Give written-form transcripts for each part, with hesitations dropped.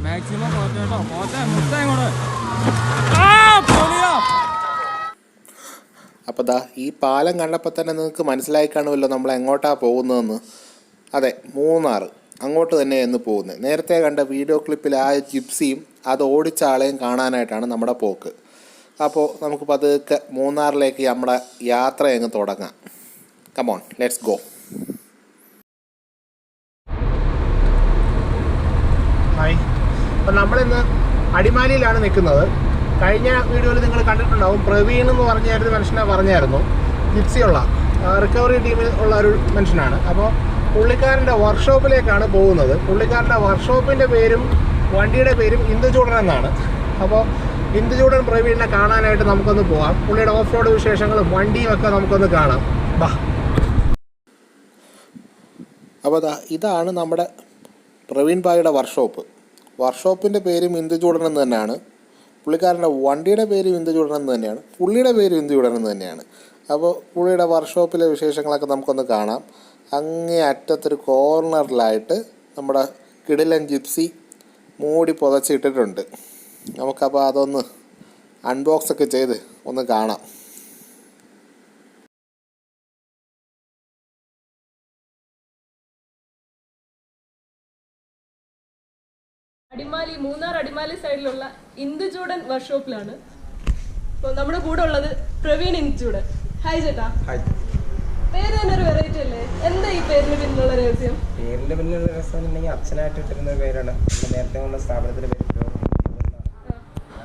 Maximum ഇങ്ങോട്ട്. അപ്പോൾ ദാ ഈ പാലം കണ്ടപ്പോൾ തന്നെ നിങ്ങൾക്ക് മനസ്സിലായി കാണുമല്ലോ നമ്മൾ എങ്ങോട്ടാണ് പോകുന്നതെന്ന്. അതെ, മൂന്നാർ അങ്ങോട്ട് തന്നെയാണ് പോകുന്നത്. നേരത്തെ കണ്ട വീഡിയോ ക്ലിപ്പിൽ ആ ജിപ്സിയും അത് ഓടിച്ച ആളെയും കാണാനായിട്ടാണ് നമ്മുടെ പോക്ക്. അപ്പോൾ നമുക്ക് പതുക്കെ മൂന്നാറിലേക്ക് നമ്മുടെ യാത്ര അങ്ങ് തുടങ്ങാം. Come on, let's go. ഹായ്, അപ്പം നമ്മളിന്ന് അടിമാലിയിലാണ് നിൽക്കുന്നത്. കഴിഞ്ഞ വീഡിയോയിൽ നിങ്ങൾ കണ്ടിട്ടുണ്ടാവും, പ്രവീൺ എന്ന് പറഞ്ഞൊരു മനുഷ്യനെ പറഞ്ഞായിരുന്നു. ജിപ്സിയുള്ള റിക്കവറി ടീമിൽ ഉള്ള ഒരു മനുഷ്യനാണ്. അപ്പോൾ പുള്ളിക്കാരൻ്റെ വർക്ക്ഷോപ്പിലേക്കാണ് പോകുന്നത്. പുള്ളിക്കാരൻ്റെ വർക്ക്ഷോപ്പിൻ്റെ പേരും വണ്ടിയുടെ പേരും ഇന്ദുചൂടൻ എന്നാണ്. അപ്പോൾ ഇന്ദുചൂടൻ പ്രവീണിനെ കാണാനായിട്ട് നമുക്കൊന്ന് പോകാം. പുള്ളിയുടെ ഓഫ് റോഡ് വിശേഷങ്ങളും വണ്ടിയും ഒക്കെ നമുക്കൊന്ന് കാണാം. ബാ. അപ്പോൾ ഇതാണ് നമ്മുടെ പ്രവീൺ ഭായിയുടെ വർക്ക്ഷോപ്പിൻ്റെ പേരും ഇന്ദുചൂടൻ എന്ന് തന്നെയാണ്. പുള്ളിക്കാരൻ്റെ വണ്ടിയുടെ പേരും ഇന്ദുചൂടൻ എന്ന് തന്നെയാണ്. പുള്ളിയുടെ പേരും ഇന്ദുചൂടൻ എന്ന് തന്നെയാണ്. അപ്പോൾ പുള്ളിയുടെ വർക്ക്ഷോപ്പിലെ വിശേഷങ്ങളൊക്കെ നമുക്കൊന്ന് കാണാം. അങ്ങേ അറ്റത്തൊരു കോർണറിലായിട്ട് നമ്മുടെ കിടിലൻ ജിപ്സി മൂടി പുതച്ചിട്ടിട്ടുണ്ട്. നമുക്കപ്പോൾ അതൊന്ന് അൺബോക്സ് ഒക്കെ ചെയ്ത് ഒന്ന് കാണാം. മൂന്നാർ അടിമാലി സൈഡിലുള്ള ഇന്ദുചൂടൻ വർക്ക്ഷോപ്പിലാണ്. അപ്പോൾ നമ്മുടെ കൂടെ ഉള്ളത് പ്രവീൺ ഇന്ദുചൂടൻ. ഹായ് ചേട്ടാ. പേര് തന്നെ ഒരു വെറൈറ്റി അല്ലേ? എന്താ ഈ പേരിന് പിന്നിലുള്ള രഹസ്യം? പേരിന്റെ പിന്നിലുള്ള രഹസ്യം ഉണ്ടെങ്കിൽ അച്ഛനായിട്ട് ഇട്ടിരുന്ന പേരാണ്. നേരത്തെ ഉള്ള സ്ഥാപനത്തിന്റെ പേര്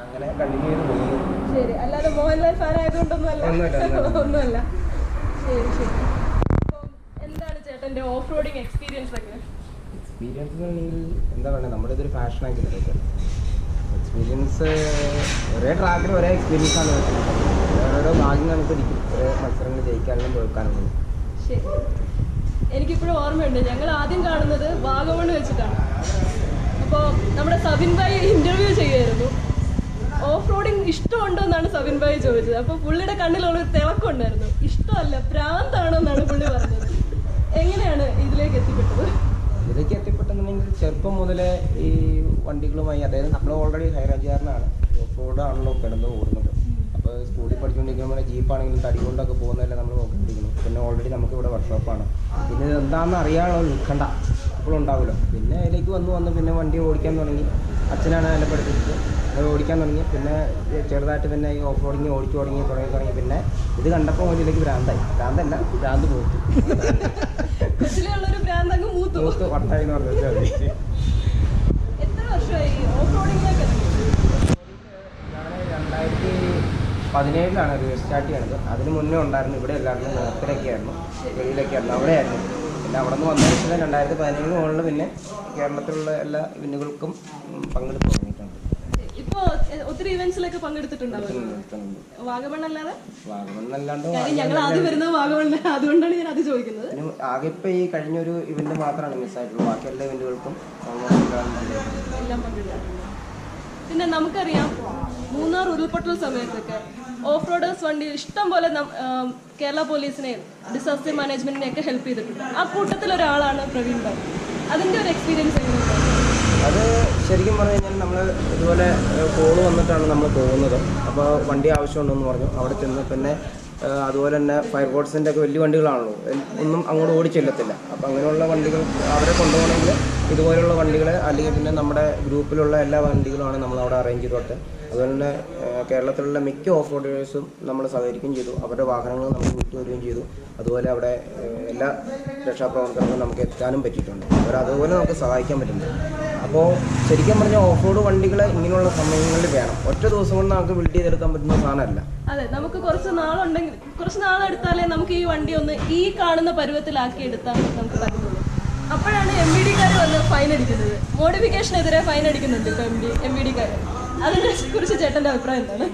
അങ്ങനെ കണ്ടിന്യൂ ചെയ്ത് പോകുന്നു. ശരി, അല്ലാതെ മോഹൻലാൽ ഫാൻ ആയതുകൊണ്ടൊന്നുമല്ല. ശരി ശരി. അപ്പം എന്താണ് ചേട്ടന്റെ ഓഫ് റോഡിങ് എക്സ്പീരിയൻസ് ഒക്കെ? എക്സ്പീരിയൻസ് എന്നുണ്ടെങ്കിൽ എന്താ പറയുക, നമ്മുടെ ഇതൊരു ഫാഷൻ ആക്കിയത്. എക്സ്പീരിയൻസ് ഒരേ ട്രാക്കിൽ ഒരേ എക്സ്പീരിയൻസ് ആണ്. ഓരോ ഭാഗ്യം കണക്കിരിക്കും ഒരേ മത്സരങ്ങൾ ജയിക്കാനും തോൽക്കാനും. ശരി, എനിക്കിപ്പോഴും ഓർമ്മയുണ്ട്, ഞങ്ങൾ ആദ്യം കാണുന്നത് വാഗമണ് വെച്ചിട്ടാണ്. അപ്പോൾ നമ്മുടെ സബിൻ ഭായി ഇന്റർവ്യൂ ചെയ്യുമായിരുന്നു. ഓഫ് റോഡിങ് ഇഷ്ടമുണ്ടോ എന്നാണ് സബിൻ ഭായി ചോദിച്ചത്. അപ്പോൾ പുള്ളിയുടെ കണ്ണിലുള്ളൊരു തിളക്കമുണ്ടായിരുന്നു. ഇഷ്ടമല്ല, പ്രാന്താണോ എന്നാണ് പുള്ളി പറഞ്ഞത്. എങ്ങനെയാണ് ഇതിലേക്ക് എത്തിപ്പെട്ടത്? ഇതിലേക്ക് എത്തിപ്പെട്ടെന്നുണ്ടെങ്കിൽ ചെറുപ്പം മുതലേ ഈ വണ്ടികളുമായി, അതായത് നമ്മൾ ഓൾറെഡി ഹൈറേഞ്ചുകാരനാണ്, ഓഫ് റോഡാണല്ലോ കിടന്ന് ഓടുന്നത്. അപ്പോൾ സ്കൂളിൽ പഠിച്ചുകൊണ്ടിരിക്കുമ്പോൾ ജീപ്പാണെങ്കിലും തടി കൊണ്ടൊക്കെ പോകുന്നതല്ലേ നമ്മൾ നോക്കിക്കൊണ്ടിരിക്കുന്നു. പിന്നെ ഓൾറെഡി നമുക്കിവിടെ വർക്ക്ഷോപ്പാണ്. പിന്നെ ഇതെന്താണെന്ന് അറിയാനുള്ള നിൽക്കണ്ട അപ്പോഴുണ്ടാവുമല്ലോ. പിന്നെ അതിലേക്ക് വന്ന് പിന്നെ വണ്ടി ഓടിക്കാൻ തുടങ്ങി. അച്ഛനാണ് എന്നെ പഠിപ്പിച്ചത്. അത് ഓടിക്കാൻ തുടങ്ങി. പിന്നെ ചെറുതായിട്ട് പിന്നെ ഈ ഓഫ് റോഡിങ് ഓടിച്ചു തുടങ്ങി. പിന്നെ ഇത് കണ്ടപ്പോൾ മുന്നിലേക്ക് ഭ്രാന്തല്ല ഭ്രാന്ത് മൂത്ത് വട്ടായി എന്ന് പറഞ്ഞാൽ മതി. ഞാൻ 2017 ഇത് സ്റ്റാർട്ട് ചെയ്യണത്. അതിന് മുന്നേ ഉണ്ടായിരുന്നു, ഇവിടെ എല്ലായിരുന്നു, നേരത്തിലൊക്കെ ആയിരുന്നു, വെളിയിലൊക്കെ ആയിരുന്നു, അവിടെ ആയിരുന്നു. പിന്നെ അവിടെ നിന്ന് വന്നതിന് ശേഷം 2017 മുകളിൽ പിന്നെ കേരളത്തിലുള്ള എല്ലാ ഇവന്റുകൾക്കും പങ്കെടുത്ത് തുടങ്ങിയിട്ടുണ്ട്. ഇപ്പോൾ ഒത്തിരി ഇവന്റ്സിലൊക്കെ പങ്കെടുത്തിട്ടുണ്ടാവും. വാഗമണ്ണല്ലാണ്ട് ഞങ്ങൾ ആദ്യം വരുന്നത് വാഗമണ്ണ, അതുകൊണ്ടാണ് ഞാൻ അത് ചോദിക്കുന്നത്. ആകെ ഇപ്പൊ ഈ കഴിഞ്ഞൊരു ഇവന്റ് മാത്രമാണ് മിസ്സായിട്ടുള്ളൂ. ബാക്കി എല്ലാ ഇവന്റുകൾക്കും എല്ലാം പങ്കെടുത്തിട്ടുണ്ട്. പിന്നെ നമുക്കറിയാം, മൂന്നാർ ഉരുൾപൊട്ടൽ സമയത്തൊക്കെ ഓഫ് റോഡേഴ്സ് വണ്ടി ഇഷ്ടം പോലെ കേരള പോലീസിനെയും ഡിസാസ്റ്റർ മാനേജ്മെന്റിനെയൊക്കെ ഹെൽപ്പ് ചെയ്തിട്ടുണ്ട്. ആ കൂട്ടത്തിലൊരാളാണ് പ്രവീൺ ഭായ്. അതിൻ്റെ ഒരു എക്സ്പീരിയൻസ് എങ്ങനെയാണ്? അത് ശരിക്കും പറഞ്ഞു കഴിഞ്ഞാൽ നമ്മൾ ഇതുപോലെ കോള് വന്നിട്ടാണ് നമ്മൾ പോകുന്നത്. അപ്പോൾ വണ്ടി ആവശ്യമുണ്ടെന്ന് പറഞ്ഞു. അവിടെ ചെന്ന് പിന്നെ അതുപോലെ തന്നെ ഫയർഫോഴ്സിൻ്റെ ഒക്കെ വലിയ വണ്ടികളാണല്ലോ, ഒന്നും അങ്ങോട്ട് ഓടിച്ചെല്ലത്തില്ല. അപ്പോൾ അങ്ങനെയുള്ള വണ്ടികൾ അവരെ കൊണ്ടുപോകണമെങ്കിൽ ഇതുപോലെയുള്ള വണ്ടികൾ, അല്ലെങ്കിൽ പിന്നെ നമ്മുടെ ഗ്രൂപ്പിലുള്ള എല്ലാ വണ്ടികളുമാണ് നമ്മൾ അവിടെ അറേഞ്ച് ചെയ്തോട്ടെ. അതുപോലെ തന്നെ കേരളത്തിലുള്ള മിക്ക ഓഫ് റോഡേഴ്സും നമ്മൾ സഹകരിക്കുകയും ചെയ്തു. അവരുടെ വാഹനങ്ങൾ നമുക്ക് വിട്ടുവരികയും ചെയ്തു. അതുപോലെ അവിടെ എല്ലാ രക്ഷാപ്രവർത്തനങ്ങളും നമുക്ക് എത്താനും പറ്റിയിട്ടുണ്ട്. അതുപോലെ നമുക്ക് സഹായിക്കാൻ പറ്റുന്നുണ്ട്. അപ്പോൾ ശരിക്കും പറഞ്ഞാൽ ഓഫ് റോഡ് വണ്ടികൾ ഇങ്ങനെയുള്ള സമയങ്ങളിൽ വേണം. ഒറ്റ ദിവസം കൊണ്ട് നമുക്ക് ബിൽഡ് ചെയ്തെടുക്കാൻ പറ്റുന്ന സാധനമല്ല. അതെ, നമുക്ക് കുറച്ച് നാളെടുത്താലേ നമുക്ക് ഈ വണ്ടി ഒന്ന് ഈ കാണുന്ന പരുവത്തിലാക്കി എടുത്താൽ നമുക്ക് പറ്റുള്ളൂ. അപ്പോഴാണ് MVD-കാർ വന്ന് ഫൈൻ അടിക്കുന്നത്. മോഡിഫിക്കേഷനെതിരെ ഫൈൻ അടിക്കുന്നുണ്ട് ഇപ്പോൾ MVD-കാർ. അതിനെ കുറിച്ച് ചേട്ടൻ്റെ അഭിപ്രായം എന്താണ്?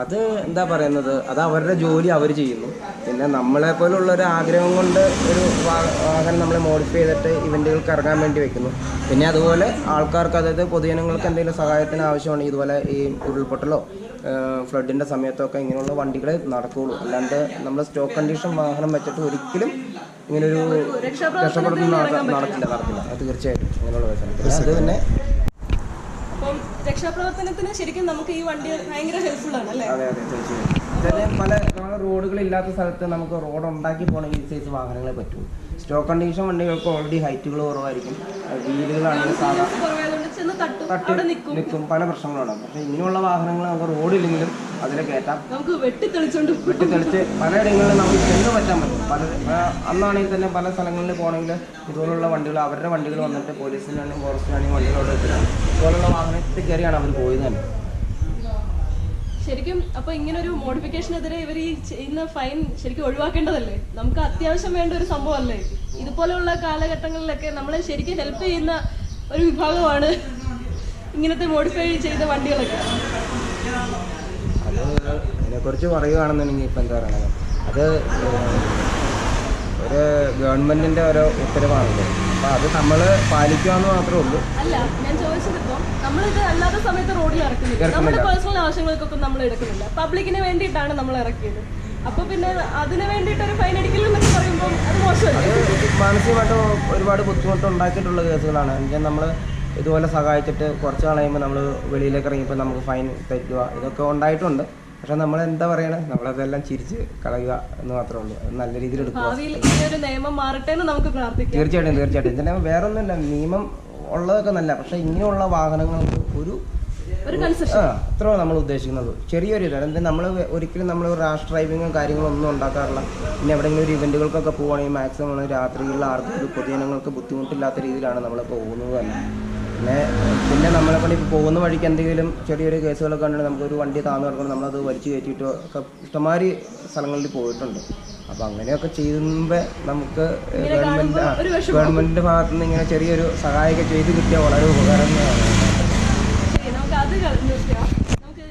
അത് എന്താ പറയുന്നത്, അത് അവരുടെ ജോലി അവർ ചെയ്യുന്നു. പിന്നെ നമ്മളെ പോലുള്ള ഒരു ആഗ്രഹം കൊണ്ട് ഒരു വാഹനം നമ്മൾ മോഡിഫൈ ചെയ്തിട്ട് ഇവൻറ്റുകൾക്ക് ഇറങ്ങാൻ വേണ്ടി വെക്കുന്നു. പിന്നെ അതുപോലെ ആൾക്കാർക്ക്, അതായത് പൊതുജനങ്ങൾക്ക് എന്തെങ്കിലും സഹായത്തിന് ആവശ്യമാണ്, ഇതുപോലെ ഈ ഉരുൾപൊട്ടലോ ഫ്ലഡിൻ്റെ സമയത്തൊക്കെ ഇങ്ങനെയുള്ള വണ്ടികളെ നടക്കുകയുള്ളൂ. അല്ലാണ്ട് നമ്മൾ സ്റ്റോക്ക് കണ്ടീഷൻ വാഹനം വെച്ചിട്ട് ഒരിക്കലും ഇങ്ങനൊരു രക്ഷപ്പെടുന്ന നടക്കില്ല. അത് തീർച്ചയായിട്ടും അങ്ങനെയുള്ള പ്രശ്നം. അത് തന്നെ അപ്പം രക്ഷാപ്രവർത്തനത്തിന് ശരിക്കും നമുക്ക് ഈ വണ്ടി ഭയങ്കര ഹെൽപ്ഫുൾ ആണ് അല്ലേ? അതെ അതെ തീർച്ചയായും. ചില പല റോഡുകളില്ലാത്ത സ്ഥലത്ത് നമുക്ക് റോഡ് ഉണ്ടാക്കി പോകണമെങ്കിൽ ഈ സൈസ് വാഹനങ്ങളെ പറ്റും. സ്റ്റോക്ക് കണ്ടീഷൻ വണ്ടികൾക്ക് ഓൾറെഡി ഹൈറ്റുകൾ കുറവായിരിക്കും, വീലുകളാണെങ്കിൽ സാധാ തട്ടി നിൽക്കും, പല പ്രശ്നങ്ങളുണ്ടാകും. പക്ഷേ ഇങ്ങനെയുള്ള വാഹനങ്ങൾ നമുക്ക് റോഡില്ലെങ്കിലും അതിലെ കയറ്റാം, നമുക്ക് വെട്ടിത്തെളിച്ച് പലയിടങ്ങളിൽ നമുക്ക് ചെന്ന് പറ്റാൻ പറ്റും. അന്നാണെങ്കിൽ തന്നെ പല സ്ഥലങ്ങളിൽ പോകണമെങ്കിൽ ഇതുപോലുള്ള വണ്ടികൾ, അവരുടെ വണ്ടികൾ വന്നിട്ട് പോലീസിനാണെങ്കിലും ഫോറസ്റ്റിനാണെങ്കിലും വണ്ടികളോട് വെച്ചിട്ടാണ് ഇതുപോലുള്ള വാഹനത്തിൽ കയറിയാണ് അവർ പോയത് തന്നെ. ശരിക്കും അപ്പൊ ഇങ്ങനൊരു മോഡിഫിക്കേഷനെതിരെ ഇവർ ഈ ചെയ്യുന്ന ഫൈൻ ശരിക്കും ഒഴിവാക്കേണ്ടതല്ലേ? നമുക്ക് അത്യാവശ്യം വേണ്ട ഒരു സംഭവമല്ലേ? ഇതുപോലെയുള്ള കാലഘട്ടങ്ങളിലൊക്കെ നമ്മളെ ശരിക്കും ഹെൽപ്പ് ചെയ്യുന്ന ഒരു വിഭാഗമാണ് ഇങ്ങനത്തെ മോഡിഫൈ ചെയ്ത വണ്ടികളൊക്കെ. അത് ഇതിനെക്കുറിച്ച് പറയുകയാണെന്നുണ്ടെങ്കിൽ ഇപ്പം എന്താ പറയണത്, അത് ഒരു ഗവൺമെന്റിന്റെ ഓരോ ഉത്തരവാണല്ലോ. അപ്പം അത് നമ്മൾ പാലിക്കുക എന്ന് മാത്രമേ ഉള്ളൂ. അല്ല, ഞാൻ ചോദിച്ചത് ഇപ്പം നമ്മളിത് അല്ലാത്ത സമയത്ത് റോഡിൽ ഇറക്കുന്നില്ല, നമ്മുടെ പേഴ്സണൽ ആവശ്യങ്ങൾക്കൊക്കെ നമ്മൾ എടുക്കുന്നില്ല, പബ്ലിക്കിന് വേണ്ടിയിട്ടാണ് നമ്മൾ ഇറക്കിയത്. അപ്പൊ പിന്നെ അതിന് വേണ്ടിയിട്ട് ഒരു ഫൈൻ അടിക്കലെന്നൊക്കെ പറയുമ്പോൾ അത് മോശമല്ലേ? അത് മാനസികമായിട്ട് ഒരുപാട് ബുദ്ധിമുട്ട് ഉണ്ടാക്കിയിട്ടുള്ള കേസുകളാണ്. എന്നുവെച്ചാൽ നമ്മൾ ഇതുപോലെ സഹായിച്ചിട്ട് കുറച്ച് കളയുമ്പോൾ നമ്മൾ വെളിയിലേക്ക് ഇറങ്ങിയപ്പോൾ നമുക്ക് ഫൈൻ തെറ്റുക, ഇതൊക്കെ ഉണ്ടായിട്ടുണ്ട്. പക്ഷെ നമ്മൾ എന്താ പറയണേ, നമ്മളതെല്ലാം ചിരിച്ച് കളയുക എന്ന് മാത്രമേ ഉള്ളൂ. നല്ല രീതിയിൽ എടുക്കുക. തീർച്ചയായിട്ടും. ഇതിനെ വേറെ ഒന്നുമില്ല, നിയമം ഉള്ളതൊക്കെ നല്ല, പക്ഷെ ഇങ്ങനെയുള്ള വാഹനങ്ങൾക്ക് അത്രയോ നമ്മൾ ഉദ്ദേശിക്കുന്നത് ചെറിയൊരു ഇതാണ്. എന്താ നമ്മൾ ഒരിക്കലും നമ്മൾ റാഷ് ഡ്രൈവിങ്ങും കാര്യങ്ങളൊന്നും ഉണ്ടാക്കാറില്ല. പിന്നെ എവിടെയെങ്കിലും ഒരു ഇവന്റുകൾക്കൊക്കെ പോവുകയാണെങ്കിൽ മാക്സിമം രാത്രികളിൽ ആർക്കും ഒരു പൊതുജനങ്ങൾക്ക് ബുദ്ധിമുട്ടില്ലാത്ത രീതിയിലാണ് നമ്മൾ പോകുന്നത് തന്നെ. പിന്നെ നമ്മളെക്കൊണ്ട് ഇപ്പോൾ പോകുന്ന വഴിക്ക് എന്തെങ്കിലും ചെറിയൊരു കേസുകളൊക്കെ ഉണ്ടെങ്കിൽ നമുക്കൊരു വണ്ടി താഴ്ന്നു കിടക്കണം, നമ്മളത് വലിച്ചു കയറ്റിയിട്ട് ഒക്കെ ഇഷ്ടംമാതിരി സ്ഥലങ്ങളിൽ പോയിട്ടുണ്ട്. അപ്പോൾ അങ്ങനെയൊക്കെ ചെയ്യുമ്പോൾ നമുക്ക് ഗവൺമെൻറ്റിൻ്റെ ഭാഗത്തു നിന്ന് ഇങ്ങനെ ചെറിയൊരു സഹായമൊക്കെ ചെയ്ത് കിട്ടിയാൽ വളരെ ഉപകാരം.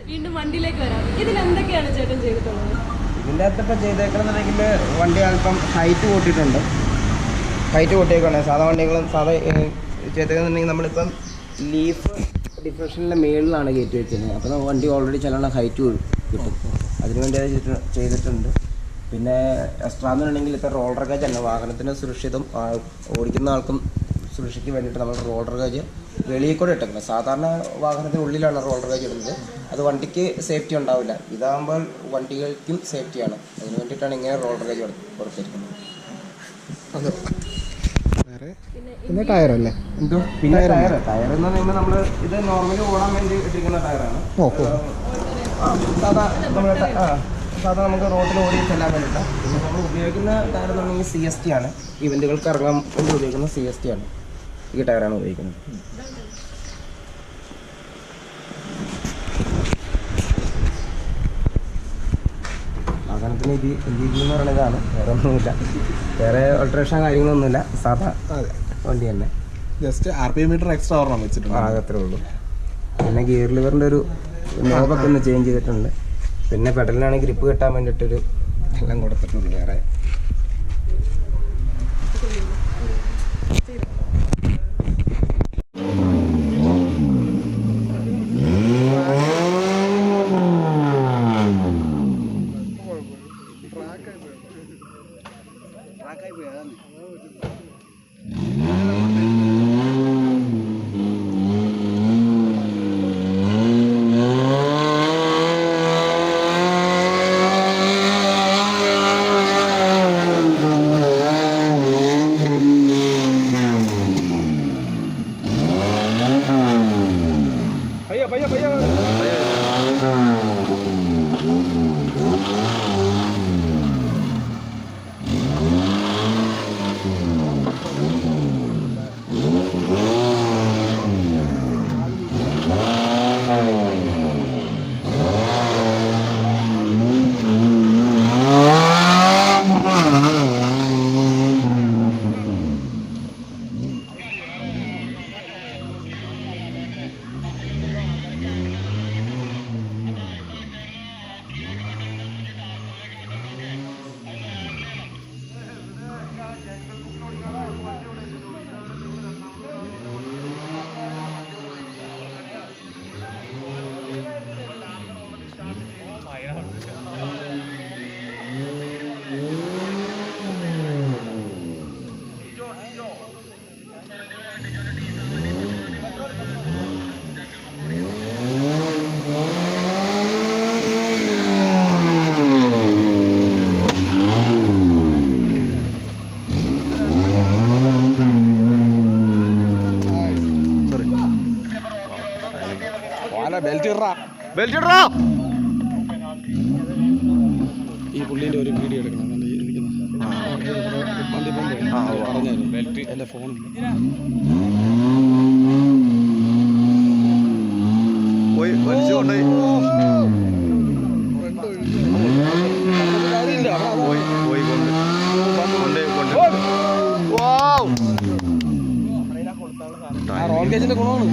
വീണ്ടും വണ്ടിയിലേക്ക് വരാം. ഇതിലെന്തൊക്കെയാണ് ചേട്ടൻ ചെയ്തിട്ടുള്ളത്? ഇതിൻ്റെ അകത്തിപ്പോൾ ചെയ്തേക്കണമെന്നുണ്ടെങ്കിൽ വണ്ടി അല്പം ഹൈറ്റ് കൂട്ടിയിട്ടുണ്ട്. ഹൈറ്റ് കൂട്ടിയേക്കാണ് സാധാ വണ്ടികളും സാധാ ചെയ്തേക്കുന്നുണ്ടെങ്കിൽ നമ്മളിപ്പം ലീഫ് ഡിഫറൻഷ്യലിൻ്റെ മേളിലാണ് കയറ്റി വെച്ചത്. അപ്പോൾ വണ്ടി ഓൾറെഡി ചില ഹൈറ്റ് കിട്ടും, അതിനുവേണ്ടി അത് ചെയ്തിട്ടുണ്ട്. പിന്നെ എക്സ്ട്രാ എന്നുണ്ടെങ്കിൽ ഇപ്പോൾ റോളർ ഗേജ് തന്നെ വാഹനത്തിന് സുരക്ഷിതം ഓടിക്കുന്ന ആൾക്കും സുരക്ഷയ്ക്ക് വേണ്ടിയിട്ട് നമ്മൾ റോളർ ഗേജ് വെളിയിൽ കൂടെ ഇട്ടേക്കുന്നത്. സാധാരണ വാഹനത്തിന് ഉള്ളിലാണ് റോളർ ഗേജ് ഇടുന്നത്, അത് വണ്ടിക്ക് സേഫ്റ്റി ഉണ്ടാവില്ല. ഇതാകുമ്പോൾ വണ്ടികൾക്കും സേഫ്റ്റിയാണ്, അതിന് വേണ്ടിയിട്ടാണ് ഇങ്ങനെ റോളർ ഗേജ് കൊടുത്തിരിക്കുന്നത്. പിന്നെ ടയറല്ലേ? എന്തോ പിന്നെ ടയർ എന്ന് പറയുമ്പോൾ നമ്മൾ ഇത് നോർമലി ഓടാൻ വേണ്ടി ഇട്ടിരിക്കുന്ന ടയറാണ്. സാധാ നമുക്ക് റോഡിൽ ഓടി ചെല്ലാൻ വേണ്ടിയിട്ടാണ്. നമ്മൾ ഉപയോഗിക്കുന്ന ടയർ എന്ന് പറഞ്ഞാൽ CST ആണ്. ഇവന്റുകൾക്ക് ഇറങ്ങാൻ വേണ്ടി ഉപയോഗിക്കുന്ന CST ആണ്, ഈ ടയറാണ് ഉപയോഗിക്കുന്നത്. വാഹനത്തിന് ഇത് എന്ന് പറയുന്നതാണ്, വേറെ ഒന്നുമില്ല, വേറെ ഓൾട്രേഷൻ കാര്യങ്ങളൊന്നുമില്ല, സാധാ വണ്ടി തന്നെ. ജസ്റ്റ് RPM മീറ്റർ എക്സ്ട്രാ ഓർമ്മ വെച്ചിട്ടുണ്ട്, അത്രേ ഉള്ളൂ. പിന്നെ ഗിയർ ലിവറിൻ്റെ ഒരു നോബൊക്കെ ഒന്ന് ചേഞ്ച് ചെയ്തിട്ടുണ്ട്. പിന്നെ പെഡലിനാണെങ്കിൽ ഗ്രിപ്പ് കിട്ടാൻ വേണ്ടിയിട്ടൊരു എല്ലാം കൊടുത്തിട്ടുണ്ട്. വേറെ ഈ പുള്ളീൻ്റെ ഒരു വീഡിയോ എടുക്കണം വണ്ടി പറഞ്ഞു ബെൽറ്റ് എൻ്റെ ഫോൺ പോയി വലിച്ചു കൊണ്ടുപോയി പോയി റോൾ ഗേജിന്റെ ഗുണമാണ്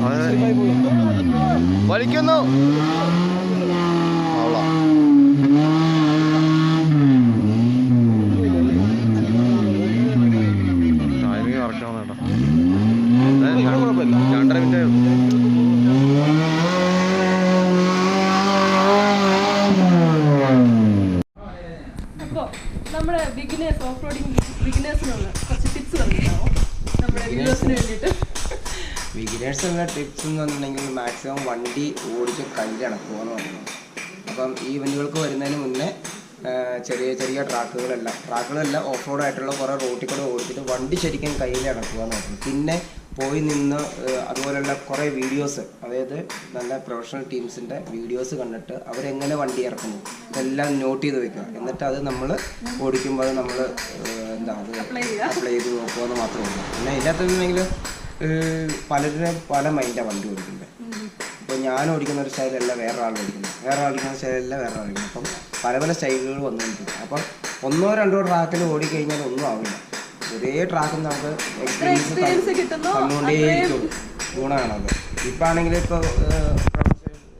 വലിക്കുന്നു ടൈമിങ് കറക്റ്റാണ് കേട്ടോ. കുഴപ്പമില്ല, 2.5 മിനിറ്റ്. അപ്പോൾ നമ്മുടെ ബിഗിനേഴ്സ് ഓഫ് റോഡിങ് ബിഗിനേഴ്സിനുള്ള കുറച്ച് ടിപ്സ് തന്നിട്ടുണ്ടാവും നമ്മുടെ വ്യൂവേഴ്സിന് വേണ്ടിയിട്ട്. ബിഗിനേഴ്സിനുള്ള ടിപ്സ് എന്ന് പറഞ്ഞിട്ടുണ്ടെങ്കിൽ മാക്സിമം വണ്ടി ഓടിച്ച് കയ്യിലടക്കുക എന്ന് പറയുന്നത്. അപ്പം ഈ ഇവൻറ്റുകൾക്ക് വരുന്നതിന് മുന്നേ ചെറിയ ചെറിയ ട്രാക്കുകളെല്ലാം ഓഫ് റോഡ് ആയിട്ടുള്ള കുറേ റോട്ടിൽ കൂടെ ഓടിച്ചിട്ട് വണ്ടി ശരിക്കും കയ്യിലടക്കുക എന്ന് പറയുന്നത്. പിന്നെ പോയി നിന്ന് അതുപോലെയുള്ള കുറേ വീഡിയോസ്, അതായത് നല്ല പ്രൊഫഷണൽ ടീംസിൻ്റെ വീഡിയോസ് കണ്ടിട്ട് അവരെങ്ങനെ വണ്ടി ഇറക്കുന്നു ഇതെല്ലാം നോട്ട് ചെയ്ത് വെക്കുക. എന്നിട്ട് അത് നമ്മൾ ഓടിക്കുമ്പോൾ അത് നമ്മൾ അപ്ലൈ ചെയ്ത് നോക്കുക എന്ന് മാത്രമേ ഉള്ളൂ. പിന്നെ ഇതിനകത്തുണ്ടെങ്കിൽ പലരും പല മൈൻഡാണ് വണ്ടി ഓടിക്കുന്നത്. ഇപ്പോൾ ഞാൻ ഓടിക്കുന്ന ഒരു സ്റ്റൈലല്ല വേറെ ആൾ ഓടിക്കുന്നത്, വേറെ ആളിക്കുന്ന സ്റ്റൈലല്ല വേറെ ആൾ ഓടിക്കുന്നത്. അപ്പം പല പല സ്റ്റൈലുകൾ വന്നുകൊണ്ടിരിക്കും. അപ്പം 1-2 ട്രാക്കിൽ ഓടിക്കഴിഞ്ഞാൽ ഒന്നും ആവില്ല. ഒരേ ട്രാക്കിൽ നമുക്ക് എക്സ്പീരിയൻസ് തന്നുകൊണ്ടേയിരിക്കും. ഗുണമാണത്. ഇപ്പം ആണെങ്കിൽ ഇപ്പോൾ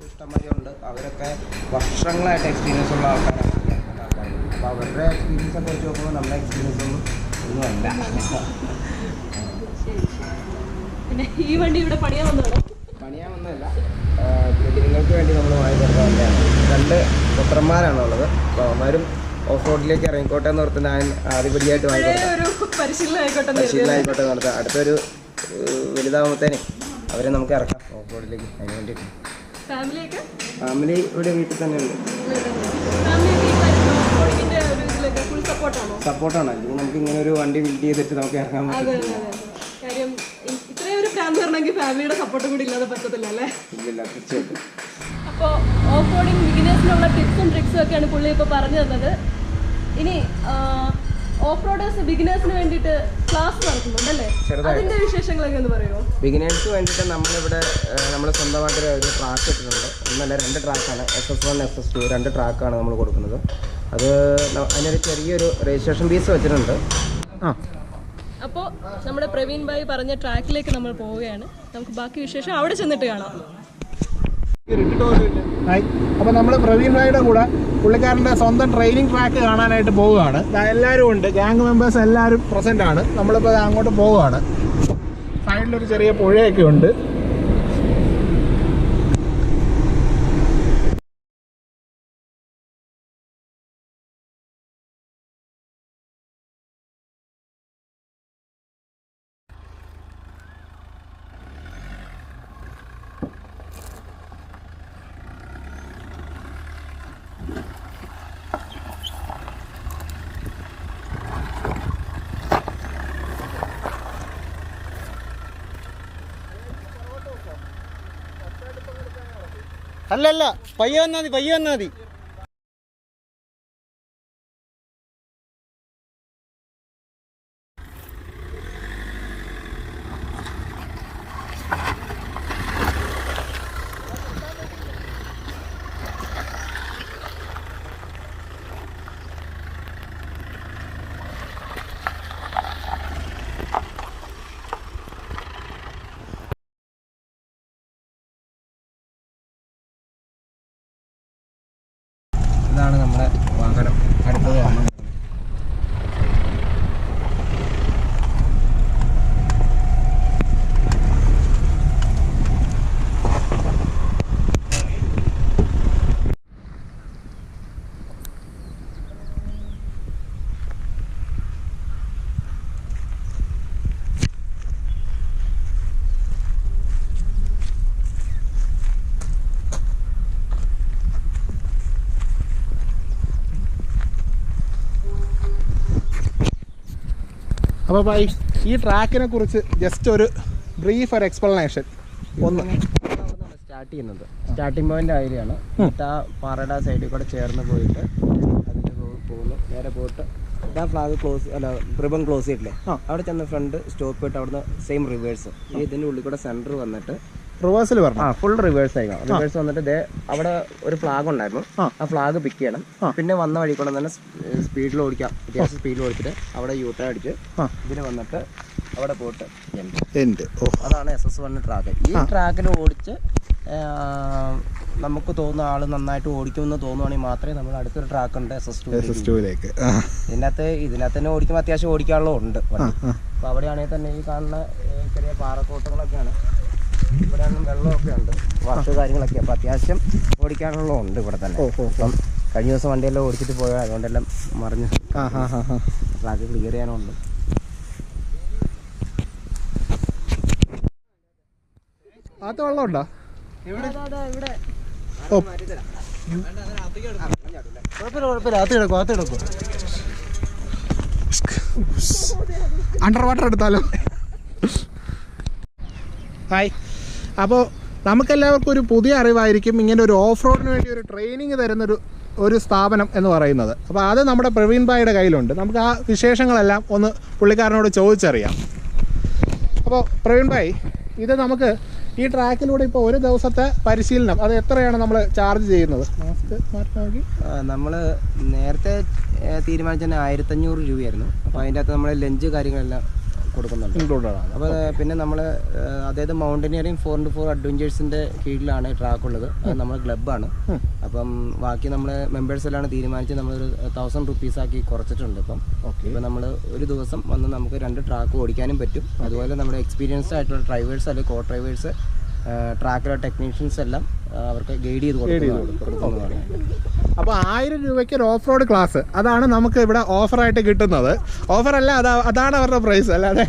ഇഷ്ടംമാതിരി ഉണ്ട്, അവരൊക്കെ വർഷങ്ങളായിട്ട് എക്സ്പീരിയൻസ് ഉള്ള ആൾക്കാരാണ്. അപ്പോൾ അവരുടെ എക്സ്പീരിയൻസ് ഒക്കെ വെച്ച് നോക്കുമ്പോൾ നമ്മുടെ എക്സ്പീരിയൻസ് ഒന്നുമല്ല. പിന്നെ ഈ വണ്ടി ഇവിടെ പണിയാൻ വന്നതല്ല, നിങ്ങൾക്ക് വേണ്ടി നമ്മൾ വാങ്ങി കൊടുക്കാറുള്ളതാണ്. 2 പുത്രന്മാരാണുള്ളത്. അപ്പോൾ അവന്മാരും ഓഫ് റോഡിലേക്ക് ഇറങ്ങിക്കോട്ടെ എന്ന് ഓർത്ത് ഞാൻ ആദ്യപടിയായിട്ട് വാങ്ങിക്കൊടുക്കാം. പരിശീലനമായിക്കോട്ടെ നടത്താം. അടുത്തൊരു വലുതാകുമ്പോഴത്തേനെ അവരെ നമുക്ക് ഇറക്കാം ഓഫ് റോഡിലേക്ക്. അതിന് വേണ്ടിയിട്ട് ഫാമിലി ഇവിടെ വീട്ടിൽ തന്നെ ഉണ്ട്. സപ്പോർട്ടാണ്. അല്ലെങ്കിൽ നമുക്ക് ഇങ്ങനെ ഒരു വണ്ടി ബിൽഡ് ചെയ്തിട്ട് നമുക്ക് ഇറങ്ങാൻ പറ്റും. കാര്യം ഇത്രയും ഒരു ഫാമിലി വരണമെങ്കിൽ ഫാമിലിയുടെ സപ്പോർട്ടും കൂടി ഇല്ലാതെ പറ്റത്തില്ല അല്ലേ? ഇല്ല, തീർച്ചയായിട്ടും. അപ്പോൾ ഓഫ് റോഡിങ് ബിഗിനേഴ്സിനുള്ള ടിപ്സും ട്രിക്സും ഒക്കെയാണ് പുള്ളി ഇപ്പോൾ പറഞ്ഞു തന്നത്. ഇനി ഓഫ് റോഡേഴ്സ് ബിഗിനേഴ്സിന് വേണ്ടിയിട്ട് ക്ലാസ് നടത്തുന്നുണ്ടല്ലേ? അതിൻ്റെ വിശേഷങ്ങളൊക്കെ ഒന്ന് പറയുമോ? ബിഗിനേഴ്സിന് വേണ്ടിയിട്ട് നമ്മളിവിടെ നമ്മൾ സ്വന്തമായിട്ട് ഒരു ട്രാക്ക് ഇട്ടിട്ടുണ്ട്. 2 ട്രാക്കാണ്, SS1 SS2 2 ട്രാക്കാണ് നമ്മൾ കൊടുക്കുന്നത്. അത് അതിനൊരു ചെറിയൊരു രജിസ്ട്രേഷൻ ഫീസ് വെച്ചിട്ടുണ്ട്. അപ്പോൾ നമ്മുടെ പ്രവീൺ ഭായി പറഞ്ഞ ട്രാക്കിലേക്ക് നമ്മൾ പോവുകയാണ്. നമുക്ക് ബാക്കി വിശേഷം അവിടെ ചെന്നിട്ട് കാണാം. അപ്പോൾ നമ്മൾ പ്രവീൺ ഭായിയുടെ കൂടെ പുള്ളിക്കാരൻ്റെ സ്വന്തം ട്രെയിനിങ് ട്രാക്ക് കാണാനായിട്ട് പോവുകയാണ്. എല്ലാവരും ഉണ്ട്, ഗ്യാങ് മെമ്പേഴ്സ് എല്ലാവരും പ്രസൻ്റ് ആണ്. നമ്മളിപ്പോൾ അങ്ങോട്ട് പോവുകയാണ്. സൈഡിലൊരു ചെറിയ പുഴയൊക്കെ ഉണ്ട്. അല്ലല്ല, പയ്യെ വന്നാൽ മതി. ഇതാണ് നമ്മുടെ വാഹനം. അടുത്തത് കാണാം. അപ്പോൾ ഭായി, ഈ ട്രാക്കിനെ കുറിച്ച് ജസ്റ്റ് ഒരു ബ്രീഫ് ഒരു എക്സ്പ്ലനേഷൻ. സ്റ്റാർട്ട് ചെയ്യുന്നത്. സ്റ്റാർട്ടിംഗ് പോയിന്റ് അതിലെയാണ്. എന്നിട്ട് ആ പാറയുടെ സൈഡിൽ കൂടെ ചേർന്ന് പോയിട്ട് അതിൽ പോകുന്നു. നേരെ പോയിട്ട് ആ ഫ്ലാഗ് ക്ലോസ് അല്ല റിബൺ ക്ലോസ് ചെയ്തിട്ടില്ലേ, അവിടെ ചെന്ന് ഫ്രണ്ട് സ്റ്റോപ്പ് ചെയ്തിട്ട് അവിടുന്ന് സെയിം റിവേഴ്സ് ഇതിൻ്റെ ഉള്ളിൽ കൂടെ സെൻറ്റർ വന്നിട്ട് റിവേഴ്സിൽ വരണം. ഫുൾ റിവേഴ്സ് ആയിരിക്കണം. റിവേഴ്സ് വന്നിട്ട് അവിടെ ഒരു ഫ്ലാഗ് ഉണ്ടായിരുന്നു, ആ ഫ്ലാഗ് പിക്ക് ചെയ്യണം. പിന്നെ വന്ന വഴി കൂടെ തന്നെ സ്പീഡിൽ ഓടിക്കാം. അത്യാവശ്യം സ്പീഡിൽ ഓടിച്ചിട്ട് അവിടെ യൂട്ടേൺ അടിച്ച് ഇതിന് വന്നിട്ട് അവിടെ പോയിട്ട് അതാണ് SS1 ട്രാക്ക്. ഈ ട്രാക്കിൽ ഓടിച്ച് നമുക്ക് തോന്നുന്ന ആൾ നന്നായിട്ട് ഓടിക്കുമെന്ന് തോന്നുവാണെങ്കിൽ മാത്രമേ നമ്മൾ അടുത്തൊരു ട്രാക്ക് ഉണ്ട് SS2ലേക്ക്. ഇതിനകത്ത് തന്നെ ഓടിക്കുമ്പോൾ അത്യാവശ്യം ഓടിക്കാനുള്ളത് ഉണ്ട്. അപ്പോൾ അവിടെയാണെങ്കിൽ തന്നെ ഈ കാണുന്ന ചെറിയ പാറക്കോട്ടങ്ങളൊക്കെയാണ്. ഇവിടെയാണ് വെള്ളമൊക്കെ ഉണ്ട്, വർഷ കാര്യങ്ങളൊക്കെ. അപ്പോൾ അത്യാവശ്യം ഓടിക്കാനുള്ളതുണ്ട് ഇവിടെ തന്നെ. അപ്പം കഴിഞ്ഞ ദിവസം വണ്ടിയെല്ലാം ഓടിച്ചിട്ട് പോയാൽ അതുകൊണ്ടെല്ലാം മറിഞ്ഞ് ട്രാക്ക് ക്ലിയർ ചെയ്യാനുണ്ട്. അത് വെള്ളമുണ്ടോ? അണ്ടർ വാട്ടർ എടുത്താലോ? ഹായ്. അപ്പോൾ നമുക്കെല്ലാവർക്കും ഒരു പുതിയ അറിവായിരിക്കും ഇങ്ങനെ ഒരു ഓഫ് റോഡിന് വേണ്ടി ഒരു ട്രെയിനിങ് തരുന്നൊരു സ്ഥാപനം എന്ന് പറയുന്നത്. അപ്പോൾ അത് നമ്മുടെ പ്രവീൺ ഭായിയുടെ കയ്യിലുണ്ട്. നമുക്ക് ആ വിശേഷങ്ങളെല്ലാം ഒന്ന് പുള്ളിക്കാരനോട് ചോദിച്ചറിയാം. അപ്പോൾ പ്രവീൺ ഭായ്, ഇത് നമുക്ക് ഈ ട്രാക്കിലൂടെ ഇപ്പോൾ ഒരു ദിവസത്തെ പരിശീലനം അത് എത്രയാണ് നമ്മൾ ചാർജ് ചെയ്യുന്നത്? നമ്മൾ നേരത്തെ തീരുമാനിച്ച 1500 രൂപയായിരുന്നു. അപ്പോൾ അതിൻ്റെ അകത്ത് നമ്മൾ ലഞ്ച് കാര്യങ്ങളെല്ലാം കൊടുക്കുന്നുണ്ട്, ഇൻക്ലൂഡഡ് ആണ്. അപ്പോൾ പിന്നെ നമ്മൾ അതായത് മൗണ്ടനിയറിങ് 4x4 അഡ്വഞ്ചേഴ്സിൻ്റെ കീഴിലാണ് ട്രാക്ക് ഉള്ളത്. അത് നമ്മുടെ ക്ലബ്ബാണ്. അപ്പം ബാക്കി നമ്മൾ മെമ്പേഴ്സ് എല്ലാം തീരുമാനിച്ച് നമ്മളൊരു 1000 rupees ആക്കി കുറച്ചിട്ടുണ്ട്. ഇപ്പം നമ്മൾ ഒരു ദിവസം വന്ന് നമുക്ക് 2 ട്രാക്ക് ഓടിക്കാനും പറ്റും. അതുപോലെ നമ്മുടെ എക്സ്പീരിയൻസ്ഡ് ആയിട്ടുള്ള ഡ്രൈവേഴ്സ് അല്ലെങ്കിൽ കോ ഡ്രൈവേഴ്സ് ട്രാക്കിലെ ടെക്നീഷ്യൻസ് എല്ലാം അവർക്ക് ഗൈഡ് ചെയ്ത് കൊടുക്കുന്നതാണ്. അപ്പോൾ 1000 രൂപയ്ക്ക് ഒരു ഓഫ് റോഡ് ക്ലാസ് അതാണ് നമുക്ക് ഇവിടെ ഓഫറായിട്ട് കിട്ടുന്നത്. ഓഫറല്ല, അതാണ് അവരുടെ പ്രൈസ്, അല്ലാതെ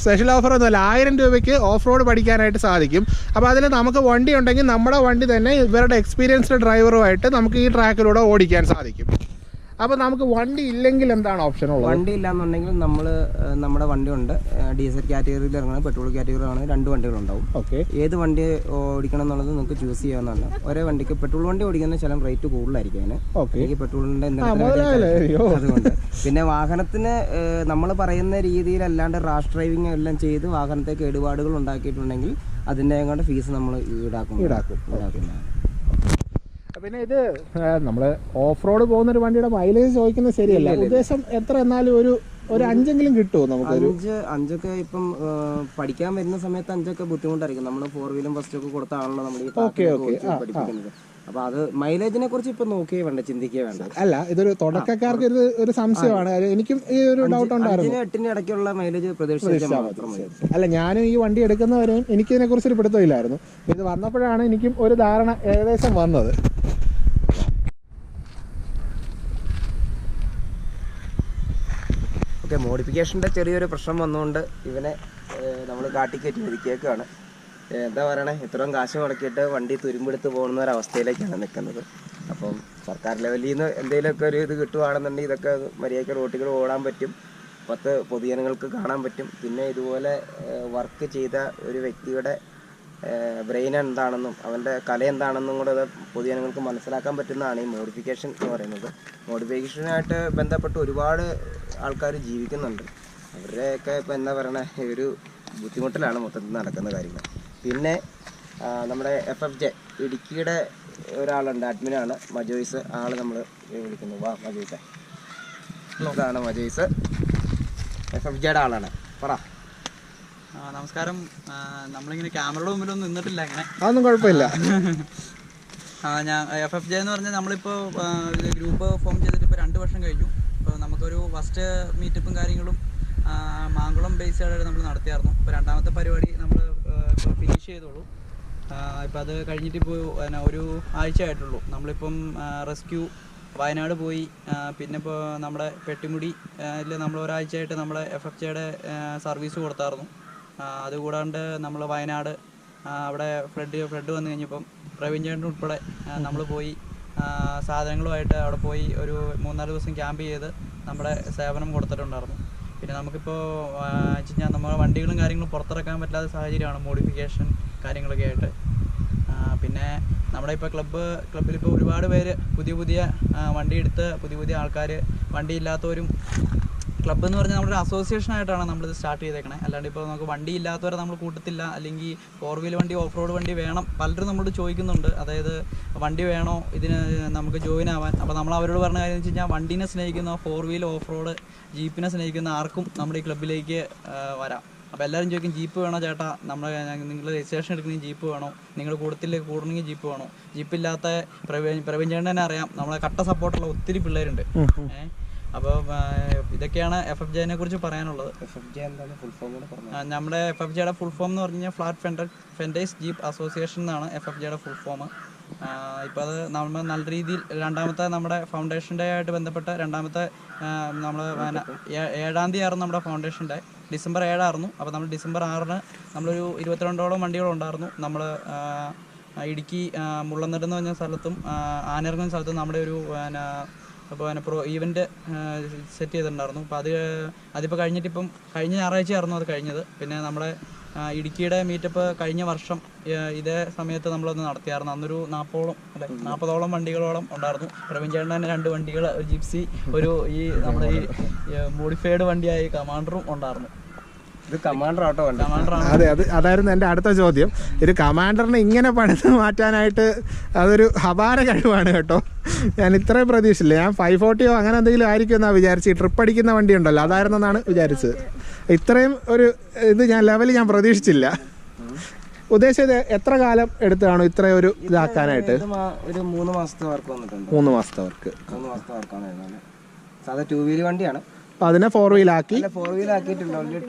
സ്പെഷ്യൽ ഓഫറൊന്നുമല്ല. 1000 രൂപയ്ക്ക് ഓഫ് റോഡ് പഠിക്കാനായിട്ട് സാധിക്കും. അപ്പോൾ അതിൽ നമുക്ക് വണ്ടി ഉണ്ടെങ്കിൽ നമ്മുടെ വണ്ടി തന്നെ ഇവരുടെ എക്സ്പീരിയൻസ്ഡ് ഡ്രൈവറുമായിട്ട് നമുക്ക് ഈ ട്രാക്കിലൂടെ ഓടിക്കാൻ സാധിക്കും. അപ്പോൾ നമുക്ക് വണ്ടി ഇല്ലെങ്കിൽ എന്താണ് ഓപ്ഷൻ ഉള്ളത്? വണ്ടി ഇല്ലാന്നുണ്ടെങ്കിൽ നമ്മുടെ വണ്ടിയുണ്ട്. ഡീസൽ കാറ്റഗറിയിൽ ഇറങ്ങുന്നത്, പെട്രോൾ കാറ്റഗറി ആണ്. 2 വണ്ടികളുണ്ടാവും. ഓക്കെ. ഏത് വണ്ടി ഓടിക്കണം എന്നുള്ളത് നിങ്ങൾക്ക് ചൂസ് ചെയ്യാവുന്നതാണ്. ഒരേ വണ്ടിക്ക് പെട്രോൾ വണ്ടി ഓടിക്കുന്ന ചില റേറ്റ് കൂടുതലായിരിക്കും അതിന്. എനിക്ക് പെട്രോളിൻ്റെ അതുകൊണ്ട് പിന്നെ വാഹനത്തിന് നമ്മൾ പറയുന്ന രീതിയിലല്ലാണ്ട് റാഷ് ഡ്രൈവിംഗ് എല്ലാം ചെയ്ത് വാഹനത്തെ കേടുപാടുകൾ ഉണ്ടാക്കിയിട്ടുണ്ടെങ്കിൽ അതിൻ്റെ കൊണ്ട് ഫീസ് നമ്മൾ ഈടാക്കുന്നതാണ്. പിന്നെ ഇത് നമ്മൾ ഓഫ് റോഡ് പോകുന്നൊരു വണ്ടിയുടെ മൈലേജ് ചോദിക്കുന്നത് ശരിയല്ല. ഉദ്ദേശം എത്ര എന്നാലും ഒരു 5 കിട്ടുമോ നമുക്ക്? 5 ഇപ്പം പഠിക്കാൻ വരുന്ന സമയത്ത് 5 ബുദ്ധിമുട്ടായിരിക്കും. നമ്മൾ 4 വീലും ഫസ്റ്റ് ഒക്കെ കൊടുത്താണല്ലോ നമ്മൾ ഈ പഠിപ്പിക്കുന്നത്. അപ്പൊ അത് മൈലേജിനെ കുറിച്ച് ഇപ്പൊ നോക്കിയേ വേണ്ട, ചിന്തിക്കേ വേണ്ട. അല്ല, ഇതൊരു തുടക്കക്കാർക്ക് ഒരു സംശയമാണ്. എനിക്കും ഈ ഒരു ഡൗട്ട് ഉണ്ടായിരുന്നു. 8 ഇടയ്ക്കുള്ള മൈലേജ് പ്രതീക്ഷിച്ചാൽ മാത്രം മതി. അല്ല, ഞാനും ഈ വണ്ടി എടുക്കുന്നവരെയും എനിക്കിതിനെ കുറിച്ചൊരു പിടുത്തമില്ലായിരുന്നു. ഇത് വന്നപ്പോഴാണ് എനിക്കും ഒരു ധാരണ ഏകദേശം വന്നത്. മോഡിഫിക്കേഷൻ്റെ ചെറിയൊരു പ്രശ്നം വന്നുകൊണ്ട് ഇവനെ നമ്മൾ കാട്ടിക്കയറ്റി ഒതുക്കിയേക്കാണ്. എന്താ പറയണേ, ഇത്രയും കാശ് മുടക്കിയിട്ട് വണ്ടി തുരുമ്പെടുത്ത് പോകുന്ന ഒരവസ്ഥയിലേക്കാണ് നിൽക്കുന്നത്. അപ്പം സർക്കാർ ലെവലിൽ നിന്ന് എന്തെങ്കിലുമൊക്കെ ഒരു ഇത് കിട്ടുവാണെന്നുണ്ടെങ്കിൽ ഇതൊക്കെ മര്യാദയ്ക്ക് റോട്ടുകൾ ഓടാൻ പറ്റും, 10 പൊതുജനങ്ങൾക്ക് കാണാൻ പറ്റും. പിന്നെ ഇതുപോലെ വർക്ക് ചെയ്ത ഒരു വ്യക്തിയുടെ ബ്രെയിൻ എന്താണെന്നും അവൻ്റെ കല എന്താണെന്നും കൂടെ അത് പൊതുജനങ്ങൾക്ക് മനസ്സിലാക്കാൻ പറ്റുന്നതാണ് ഈ മോഡിഫിക്കേഷൻ എന്ന് പറയുന്നത്. മോഡിഫിക്കേഷനായിട്ട് ബന്ധപ്പെട്ട് ഒരുപാട് ആൾക്കാർ ജീവിക്കുന്നുണ്ട്. അവരുടെയൊക്കെ ഇപ്പോൾ എന്താ പറയണേ, ഒരു ബുദ്ധിമുട്ടിലാണ് മൊത്തത്തിൽ നടക്കുന്ന കാര്യങ്ങൾ. പിന്നെ നമ്മുടെ FFJ ഇടുക്കിയുടെ ഒരാളുണ്ട്, അഡ്മിനാണ് മജോയ്സ്. ആൾ നമ്മൾ വിളിക്കുന്നു. വാ മജോയ്സേ. ഇതാണ് മജോയ്സ്, FFJയുടെ ആളാണ്. പറ. നമസ്കാരം. നമ്മളിങ്ങനെ ക്യാമറയുടെ മുമ്പിലൊന്നും നിന്നിട്ടില്ല, അങ്ങനെ അതൊന്നും കുഴപ്പമില്ല. ഞാൻ FFJ എന്ന് പറഞ്ഞാൽ നമ്മളിപ്പോൾ ഗ്രൂപ്പ് ഫോം ചെയ്തിട്ട് ഇപ്പോൾ 2 വർഷം കഴിഞ്ഞു. ഇപ്പോൾ നമുക്കൊരു ഫസ്റ്റ് മീറ്റപ്പും കാര്യങ്ങളും മാങ്കുളം ബേസ് ആയിട്ട് നമ്മൾ നടത്തിയായിരുന്നു. ഇപ്പോൾ 2ാമത്തെ പരിപാടി നമ്മൾ ഇപ്പോൾ ഫിനിഷ് ചെയ്തോളൂ. ഇപ്പോൾ അത് കഴിഞ്ഞിട്ട് ഇപ്പോൾ ഒരു ആഴ്ച ആയിട്ടുള്ളൂ. നമ്മളിപ്പം റെസ്ക്യൂ വയനാട് പോയി. പിന്നെ ഇപ്പോൾ നമ്മുടെ പെട്ടിമുടി നമ്മൾ ഒരാഴ്ചയായിട്ട് നമ്മുടെ FFJയുടെ സർവീസ് കൊടുത്തായിരുന്നു. അതുകൂടാണ്ട് നമ്മൾ വയനാട് അവിടെ ഫ്ലഡ് വന്നു കഴിഞ്ഞപ്പം പ്രവീൺ ചേട്ടൻ ഉൾപ്പെടെ നമ്മൾ പോയി സാധനങ്ങളുമായിട്ട് അവിടെ പോയി ഒരു 3-4 ദിവസം ക്യാമ്പ് ചെയ്ത് നമ്മുടെ സേവനം കൊടുത്തിട്ടുണ്ടായിരുന്നു. പിന്നെ നമുക്കിപ്പോൾ വെച്ച് കഴിഞ്ഞാൽ നമ്മുടെ വണ്ടികളും കാര്യങ്ങളും പുറത്തിറക്കാൻ പറ്റാത്ത സാഹചര്യമാണ്, മോഡിഫിക്കേഷൻ കാര്യങ്ങളൊക്കെ ആയിട്ട്. പിന്നെ നമ്മുടെ ഇപ്പോൾ ക്ലബ്ബിലിപ്പോൾ ഒരുപാട് പേര് പുതിയ വണ്ടി എടുത്ത് പുതിയ ആൾക്കാർ വണ്ടി ഇല്ലാത്തവരും ക്ലബ്ബ് എന്ന് പറഞ്ഞാൽ നമ്മുടെ ഒരു അസോസിയേഷൻ ആയിട്ടാണ് നമ്മളിത് സ്റ്റാർട്ട് ചെയ്തേക്കണേ. അല്ലാണ്ട് ഇപ്പോൾ നമുക്ക് വണ്ടി ഇല്ലാത്തവരെ നമ്മൾ കൂട്ടത്തില്ല, അല്ലെങ്കിൽ 4 വീൽ വണ്ടി ഓഫ് റോഡ് വണ്ടി വേണം പലരും നമ്മളോട് ചോദിക്കുന്നുണ്ട്. അതായത് വണ്ടി വേണോ ഇതിന് നമുക്ക് ജോയിൻ ആവാൻ. അപ്പോൾ നമ്മൾ അവരോട് പറഞ്ഞ കാര്യം എന്ന് വെച്ച് കഴിഞ്ഞാൽ വണ്ടീനെ സ്നേഹിക്കുന്ന 4 വീൽ ഓഫ് റോഡ് ജീപ്പിനെ സ്നേഹിക്കുന്ന ആർക്കും നമ്മുടെ ഈ ക്ലബ്ബിലേക്ക് വരാം. അപ്പോൾ എല്ലാവരും ചോദിക്കും ജീപ്പ് വേണോ ചേട്ടാ, നിങ്ങൾ രജിസ്ട്രേഷൻ എടുക്കുന്ന ജീപ്പ് വേണോ, നിങ്ങൾ കൂടണമെങ്കിൽ ജീപ്പ് വേണോ. ജീപ്പില്ലാത്ത പ്രവീൺ ചേട്ടനെ അറിയാം, നമ്മളെ കട്ട സപ്പോർട്ടുള്ള ഒത്തിരി പിള്ളേരുണ്ട്. അപ്പോൾ ഇതൊക്കെയാണ് FFJനെ കുറിച്ച് പറയാനുള്ളത്. നമ്മുടെ FFJയുടെ ഫുൾ ഫോം എന്ന് പറഞ്ഞു കഴിഞ്ഞാൽ ഫ്ലാറ്റ് ഫെൻഡേഴ്സ് ജീപ്പ് അസോസിയേഷൻ എന്നാണ് FFJയുടെ ഫുൾ ഫോം. ഇപ്പോൾ അത് നമ്മൾ നല്ല രീതിയിൽ രണ്ടാമത്തെ നമ്മുടെ ഫൗണ്ടേഷൻ ഡേ ആയിട്ട് ബന്ധപ്പെട്ട് രണ്ടാമത്തെ നമ്മൾ 7-ാം തീയതി ആയിരുന്നു നമ്മുടെ ഫൗണ്ടേഷൻ ഡേ. ഡിസംബർ 7 ആയിരുന്നു. അപ്പോൾ നമ്മൾ ഡിസംബർ 6-ന് നമ്മളൊരു 22ഓളം വണ്ടികളുണ്ടായിരുന്നു. നമ്മൾ ഇടുക്കി മുള്ളനെട്ട് എന്ന് പറഞ്ഞ സ്ഥലത്തും ആനയിറങ്ങുന്ന സ്ഥലത്തും നമ്മുടെ ഒരു അപ്പോൾ ഈവൻറ്റ് സെറ്റ് ചെയ്തിട്ടുണ്ടായിരുന്നു. അപ്പോൾ അതിപ്പോൾ കഴിഞ്ഞിട്ടിപ്പം കഴിഞ്ഞ ഞായറാഴ്ചയായിരുന്നു അത് കഴിഞ്ഞത്. പിന്നെ നമ്മുടെ ഇടുക്കിയുടെ മീറ്റപ്പ് കഴിഞ്ഞ വർഷം ഇതേ സമയത്ത് നമ്മളൊന്ന് നടത്തിയായിരുന്നു. അന്നൊരു 40ഓളം വണ്ടികളോളം ഉണ്ടായിരുന്നു. പ്രവീൺ ചേട്ടൻ തന്നെ 2 വണ്ടികൾ, ഒരു ജിപ്സി, ഈ നമ്മുടെ ഈ മോഡിഫൈഡ് വണ്ടിയായി കമാൻഡറും ഉണ്ടായിരുന്നു. അതെ, അതായിരുന്നു എൻ്റെ അടുത്ത ചോദ്യം. ഒരു കമാൻഡറിനെ ഇങ്ങനെ പണിത് മാറ്റാനായിട്ട് അതൊരു അപാര കഴിവാണ് കേട്ടോ. ഞാൻ ഇത്രയും പ്രതീക്ഷിച്ചില്ല. ഞാൻ 540 അങ്ങനെ എന്തെങ്കിലും ആയിരിക്കും എന്നാണ് വിചാരിച്ച്. ട്രിപ്പ് അടിക്കുന്ന വണ്ടി ഉണ്ടല്ലോ, അതായിരുന്നെന്നാണ് വിചാരിച്ചത്. ഇത്രയും ഒരു ഇത് ലെവൽ ഞാൻ പ്രതീക്ഷിച്ചില്ല. ഉദ്ദേശിച്ചത് എത്ര കാലം എടുത്താണ് ഇത്രയും ഒരു ഇതാക്കാനായിട്ട്? ഒരു 3 മാസത്തെ വർക്ക് വന്നിട്ടുണ്ട്. 3 മാസത്തെ വർക്ക്. 3 മാസത്തെ വർക്കാണ്. സാധാ 2 വീൽ വണ്ടിയാണ്. അതിനെ 4 വീലാക്കി. 4 വീൽ ആക്കിയിട്ടുണ്ട്.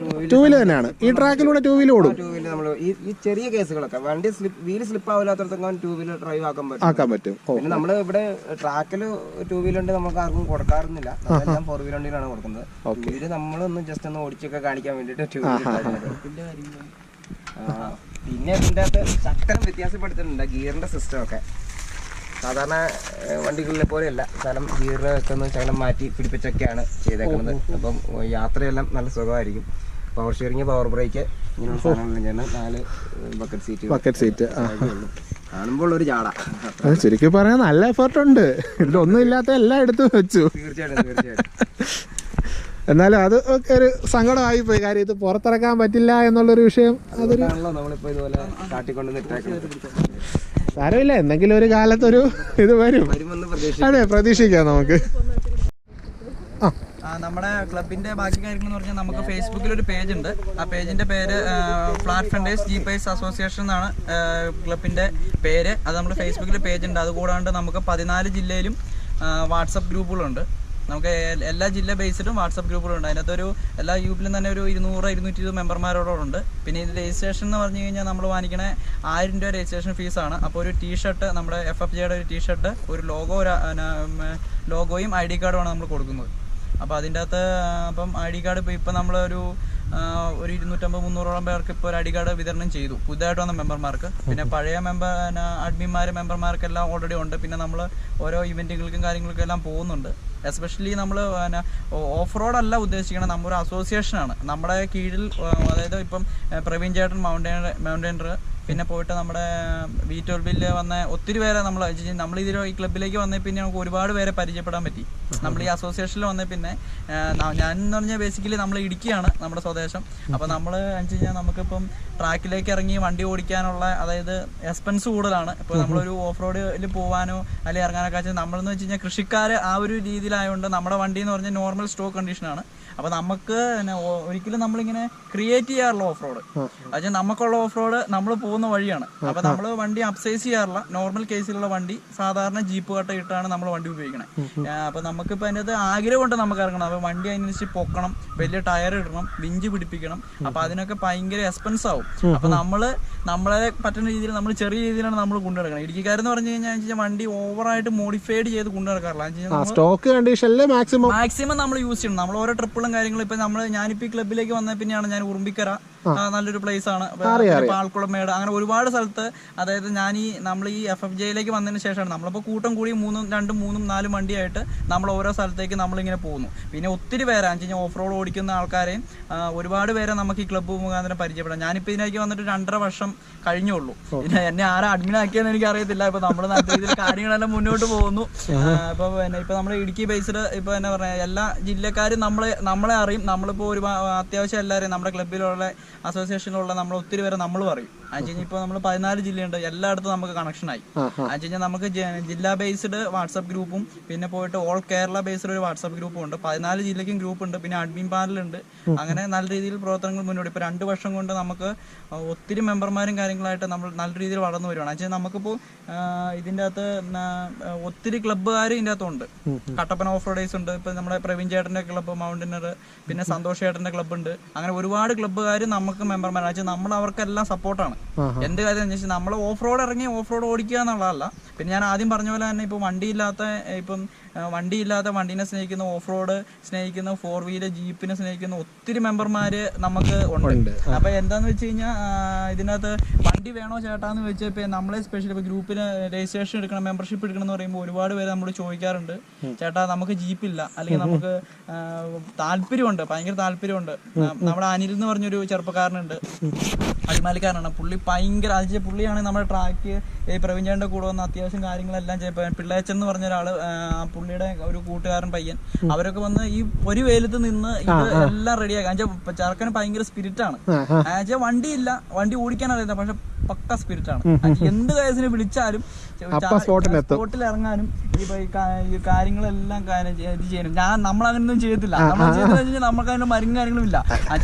2 വീല് തന്നെയാണ് ഈ ട്രാക്കിലൂടെ 2 വീൽ ഓടും. 2 വീല് നമ്മൾ ഈ ചെറിയ കേസുകളൊക്കെ വണ്ടി വീല് സ്ലിപ്പ് ആവില്ലാത്തടത്തൊക്കെ 2 വീല് ഡ്രൈവ് ആക്കാൻ പറ്റും. പിന്നെ നമ്മൾ ഇവിടെ ട്രാക്കിൽ 2 വീലുണ്ട് നമുക്ക് ആർക്കും കൊടുക്കാറുന്നില്ല. ഞാൻ 4 വീൽ വണ്ടിയിലാണ് കൊടുക്കുന്നത്. വീല് നമ്മളൊന്ന് ജസ്റ്റ് ഒന്ന് ഓടിച്ചൊക്കെ കാണിക്കാൻ വേണ്ടിയിട്ട് 2 വീല്. പിന്നെ ഇതിൻ്റെ അകത്ത് ശക്തം വ്യത്യാസപ്പെടുത്തിയിട്ടുണ്ട് ഗിയറിന്റെ സിസ്റ്റം ഒക്കെ. സാധാരണ വണ്ടികളിലെ പോലെയല്ല, ശകലം ഗിയറൊക്കെ ഒന്ന് ശകലം മാറ്റി പിടിപ്പിച്ചൊക്കെയാണ് ചെയ്തേക്കുന്നത്. അപ്പം യാത്രയെല്ലാം നല്ല സുഖമായിരിക്കും. പവർ ഷെയറിങ്, പവർ ബ്രേക്ക്, ഇങ്ങനെയുള്ള സാധനങ്ങളെല്ലാം 4 ബക്കറ്റ് സീറ്റ് കാണുമ്പോൾ ഒരു ജാട. ശരിക്കും പറയാൻ നല്ല എഫേർട്ട് ഉണ്ട്. ഇതിലൊന്നും ഇല്ലാത്ത എല്ലാം എടുത്തു വെച്ചു. തീർച്ചയായിട്ടും. എന്നാലും അത് ഒക്കെ ഒരു സങ്കടമായി പോയി. കാര്യം ഇത് പുറത്തിറക്കാൻ പറ്റില്ല എന്നുള്ളൊരു വിഷയം. അതൊരു നമ്മളിപ്പോൾ ഇതുപോലെ കാട്ടിക്കൊണ്ട് ഇട്ടേക്കുന്നത്. സാരമില്ല, എന്തെങ്കിലും ഒരു കാലത്തൊരു ഇത് വരും. അതെ, പ്രതീക്ഷിക്കാം നമുക്ക്. നമ്മുടെ ക്ലബിന്റെ ബാക്കി കാര്യങ്ങൾ എന്ന് പറഞ്ഞാൽ നമുക്ക് ഫേസ്ബുക്കിൽ ഒരു പേജ് ഉണ്ട്. ആ പേജിന്റെ പേര് ഫ്ലാറ്റ് ഫെൻഡേഴ്സ് ജീപ്പേഴ്സ് അസോസിയേഷൻ എന്നാണ് ക്ലബിന്റെ പേര്. അത് നമ്മുടെ ഫേസ്ബുക്കിൽ പേജ് ഉണ്ട്. അതുകൂടാണ്ട് നമുക്ക് 14 ജില്ലയിലും വാട്സപ്പ് ഗ്രൂപ്പുകളുണ്ട്. നമുക്ക് എല്ലാ ജില്ല ബേസ്ഡും വാട്സപ്പ് ഗ്രൂപ്പുകളുണ്ട്. അതിനകത്തൊരു എല്ലാ ഗ്രൂപ്പിലും തന്നെ ഒരു 200-220 മെമ്പർമാരോടുണ്ട്. പിന്നെ ഇത് രജിസ്ട്രേഷൻ എന്ന് പറഞ്ഞു കഴിഞ്ഞാൽ നമ്മൾ വാങ്ങിക്കണ 1000 രൂപ രജിസ്ട്രേഷൻ ഫീസാണ്. അപ്പോൾ ഒരു ടീഷർട്ട്, നമ്മുടെ FFJയുടെ ഒരു ടീഷർട്ട്, ഒരു ലോഗോയും ID കാർഡുമാണ് നമ്മൾ കൊടുക്കുന്നത്. അപ്പോൾ അതിൻ്റെ അകത്ത് അപ്പം ID കാർഡ് ഇപ്പോൾ നമ്മളൊരു 250-300ഓളം പേർക്ക് ഇപ്പോൾ ഒരു ID കാർഡ് വിതരണം ചെയ്തു, പുതുതായിട്ട് വന്ന മെമ്പർമാർക്ക്. പിന്നെ പഴയ മെമ്പർമാർക്കെല്ലാം ഓൾറെഡി ഉണ്ട്. പിന്നെ നമ്മൾ ഓരോ ഇവൻറ്റുകൾക്കും കാര്യങ്ങൾക്കും എല്ലാം പോകുന്നുണ്ട്. എസ്പെഷ്യലി നമ്മൾ ഓഫ് റോഡ് അല്ല ഉദ്ദേശിക്കണം, നമ്മുടെ അസോസിയേഷനാണ്. നമ്മുടെ കീഴിൽ അതായത് ഇപ്പം പ്രവീൺ ചേട്ടൻ മൗണ്ടൈനർ, പിന്നെ പോയിട്ട് നമ്മുടെ V12 വന്ന ഒത്തിരി പേരെ നമ്മളിതിൽ ഈ ക്ലബിലേക്ക് വന്നേ പിന്നെ നമുക്ക് ഒരുപാട് പേരെ പരിചയപ്പെടാൻ പറ്റി. നമ്മൾ ഈ അസോസിയേഷനിൽ വന്നേ പിന്നെ ഞാൻ എന്ന് പറഞ്ഞാൽ ബേസിക്കലി നമ്മൾ ഇടുക്കിയാണ് നമ്മുടെ സ്വദേശം. അപ്പോൾ നമ്മൾ വെച്ച് കഴിഞ്ഞാൽ നമുക്കിപ്പം ട്രാക്കിലേക്ക് ഇറങ്ങി വണ്ടി ഓടിക്കാനുള്ള അതായത് എക്സ്പെൻസ് കൂടുതലാണ്. ഇപ്പോൾ നമ്മളൊരു ഓഫ് റോഡിൽ പോകാനോ അല്ലെങ്കിൽ ഇറങ്ങാനൊക്കെ വെച്ചാൽ നമ്മളെന്ന് വെച്ച് കഴിഞ്ഞാൽ കൃഷിക്കാർ ആ ഒരു രീതിയിലായതുകൊണ്ട് നമ്മുടെ വണ്ടി എന്ന് പറഞ്ഞാൽ നോർമൽ സ്റ്റോക്ക് കണ്ടീഷനാണ്. അപ്പോൾ നമുക്ക് ഒരിക്കലും നമ്മളിങ്ങനെ ക്രിയേറ്റ് ചെയ്യാറില്ല ഓഫ് റോഡ്. അത് നമുക്കുള്ള ഓഫ് റോഡ് നമ്മൾ പോകുന്ന വഴിയാണ്. അപ്പോൾ നമ്മൾ വണ്ടി അപ്സൈസ് ചെയ്യാറില്ല. നോർമൽ കേസിലുള്ള വണ്ടി സാധാരണ ജീപ്പ് കട്ട ഇട്ടാണ് നമ്മൾ വണ്ടി ഉപയോഗിക്കണേ. അപ്പോൾ നമുക്കിപ്പോൾ അതിൻ്റെ അത് ആഗ്രഹം കൊണ്ട് നമുക്ക് ഇറങ്ങണം. അപ്പോൾ വണ്ടി അതിനനുസരിച്ച് പൊക്കണം, വലിയ ടയർ ഇടണം, വിഞ്ച് പിടിപ്പിക്കണം. അപ്പോൾ അതിനൊക്കെ ഭയങ്കര എക്സ്പെൻസ് ആവും. അപ്പോൾ നമ്മളെ പറ്റുന്ന രീതിയിൽ നമ്മൾ ചെറിയ രീതിയിലാണ് നമ്മൾ കൊണ്ടുനടക്കണം. ഇടുക്കിക്കാരെന്ന് പറഞ്ഞു കഴിഞ്ഞാൽ വണ്ടി ഓവറായിട്ട് മോഡിഫൈഡ് ചെയ്ത് കൊണ്ടുനടക്കാറില്ല. സ്റ്റോക്ക് കണ്ടീഷനിൽ മാക്സിമം നമ്മൾ യൂസ് ചെയ്യണം. നമ്മൾ ഓരോ ട്രിപ്പുകളും കാര്യങ്ങളും ഇപ്പം ഞാനിപ്പോൾ ഈ ക്ലബിലേക്ക് വന്ന പിന്നെയാണ് ഞാൻ ഉറുമ്പിക്കര നല്ലൊരു പ്ലേസ് ആണ്. പാൽക്കുളമേട് അങ്ങനെ ഒരുപാട് സ്ഥലത്ത്, അതായത് നമ്മൾ ഈ FFJയിലേക്ക് വന്നതിന് ശേഷമാണ് നമ്മളിപ്പോൾ കൂട്ടം കൂടി 2, 3, 4 വണ്ടിയായിട്ട് നമ്മൾ ഓരോ സ്ഥലത്തേക്ക് നമ്മളിങ്ങനെ പോകുന്നു. പിന്നെ ഒത്തിരി പേരെ ഓഫ് റോഡ് ഓടിക്കുന്ന ആൾക്കാരെയും ഒരുപാട് പേരെ നമുക്ക് ഈ ക്ലബ്ബ് മുഖാന്തരം പരിചയപ്പെടാം. ഞാനിപ്പോൾ ഇതിലേക്ക് വന്നിട്ട് 2.5 വർഷം കഴിഞ്ഞുള്ളൂ. പിന്നെ എന്നെ ആരാ അഡ്മിൻ ആക്കിയെന്ന് എനിക്ക് അറിയത്തില്ല. ഇപ്പൊ നമ്മൾ നല്ല രീതിയിൽ കാര്യങ്ങളെല്ലാം മുന്നോട്ട് പോകുന്നു. ഇപ്പൊ നമ്മുടെ ഇടുക്കി ബേസ്ഡ് ഇപ്പൊ എന്നാ പറയാ, എല്ലാ ജില്ലക്കാരും നമ്മളെ അറിയും. നമ്മളിപ്പോ അത്യാവശ്യം എല്ലാവരെയും നമ്മുടെ ക്ലബ്ബിലുള്ള അസോസിയേഷനിലുള്ള നമ്മൾ ഒത്തിരി പേരെ നമ്മൾ പറയും. ഇപ്പൊ നമ്മൾ 14 ജില്ലയുണ്ട്, എല്ലായിടത്തും നമുക്ക് കണക്ഷനായി. നമുക്ക് ജില്ലാ ബേസ്ഡ് വാട്സ്ആപ്പ് ഗ്രൂപ്പും പിന്നെ പോയിട്ട് ഓൾ കേരള ബേസ്ഡ് ഒരു വാട്സ്ആപ്പ് ഗ്രൂപ്പും ഉണ്ട്. 14 ജില്ലയ്ക്കും ഗ്രൂപ്പ് ഉണ്ട്. പിന്നെ അഡ്മിൻ പാനലുണ്ട്. അങ്ങനെ നല്ല രീതിയിൽ പ്രവർത്തനങ്ങൾ മുന്നോട്ട് ഇപ്പൊ 2 വർഷം കൊണ്ട് നമുക്ക് ഒത്തിരി മെമ്പർമാരും കാര്യങ്ങളായിട്ട് നമ്മൾ നല്ല രീതിയിൽ വളർന്നു വരുവാണ്. നമുക്കിപ്പോ ഇതിന്റെ അകത്ത് ഒത്തിരി ക്ലബ്ബുകാർ ഇതിന്റെ അകത്തുണ്ട്. കട്ടപ്പന ഓഫ് റോഡ് ഡേയ്സ് ഉണ്ട്. ഇപ്പൊ നമ്മുടെ പ്രവീൺ ചേട്ടന്റെ ക്ലബ്ബ്, മൗണ്ടനർ, പിന്നെ സന്തോഷ് ചേട്ടന്റെ ക്ലബ്ബ് ഉണ്ട്. അങ്ങനെ ഒരുപാട് ക്ലബ്ബുകാർ നമുക്ക് മെമ്പർമാരാണ്. നമ്മൾ അവർക്കെല്ലാം സപ്പോർട്ടാണ്. എന്ത് കാര്യം എന്ന് വെച്ചാൽ നമ്മൾ ഓഫ് റോഡ് ഇറങ്ങി ഓഫ് റോഡ് ഓടിക്കുക എന്നുള്ളതല്ല. പിന്നെ ഞാൻ ആദ്യം പറഞ്ഞ പോലെ തന്നെ ഇപ്പൊ വണ്ടിയില്ലാത്ത വണ്ടീനെ സ്നേഹിക്കുന്ന, ഓഫ് റോഡ് സ്നേഹിക്കുന്ന, 4 വീലർ ജീപ്പിനെ സ്നേഹിക്കുന്ന ഒത്തിരി മെമ്പർമാര് നമുക്ക് ഉണ്ട്. അപ്പൊ എന്താന്ന് വെച്ച് കഴിഞ്ഞാൽ ഇതിനകത്ത് വണ്ടി വേണോ ചേട്ടാന്ന് വെച്ചാൽ ഇപ്പൊ നമ്മളെ സ്പെഷ്യൽ ഇപ്പൊ ഗ്രൂപ്പിന് രജിസ്ട്രേഷൻ എടുക്കണം, മെമ്പർഷിപ്പ് എടുക്കണം എന്ന് പറയുമ്പോൾ ഒരുപാട് പേര് നമ്മളോട് ചോദിക്കാറുണ്ട്, ചേട്ടാ നമുക്ക് ജീപ്പില്ല, അല്ലെങ്കിൽ നമുക്ക് താല്പര്യമുണ്ട്, ഭയങ്കര താല്പര്യമുണ്ട്. നമ്മുടെ അനിൽ എന്ന് പറഞ്ഞൊരു ചെറുപ്പക്കാരനുണ്ട്, അടിമാലിക്കാരനാണ്. പുള്ളി ഭയങ്കര പുള്ളിയാണ് നമ്മുടെ ട്രാക്ക് പ്രവീൺ ചേട്ടന്റെ കൂടെ വന്ന് അത്യാവശ്യം കാര്യങ്ങളെല്ലാം ചെയ്യും. പിള്ളേച്ചൻ എന്ന് പറഞ്ഞ ഒരാള്, പുള്ളിയുടെ ഒരു കൂട്ടുകാരൻ പയ്യൻ, അവരൊക്കെ വന്ന് ഈ ഒരു വെയിലത്ത് നിന്ന് ഇത് എല്ലാം റെഡിയാക്കാം. ചെറുക്കന് ഭയങ്കര സ്പിരിറ്റാണ്. വണ്ടിയില്ല, വണ്ടി ഓടിക്കാൻ അറിയാം, പക്ഷെ പക്ക സ്പിരിറ്റാണ്. എന്ത് കേസിനെ വിളിച്ചാലും സ്പോട്ടിൽ ഇറങ്ങാനും ഈ കാര്യങ്ങളെല്ലാം ഇത് ചെയ്യണം. നമ്മളങ്ങനൊന്നും ചെയ്യത്തില്ല. നമുക്ക് അതിന്റെ മരുന്നും കാര്യങ്ങളും ഇല്ല.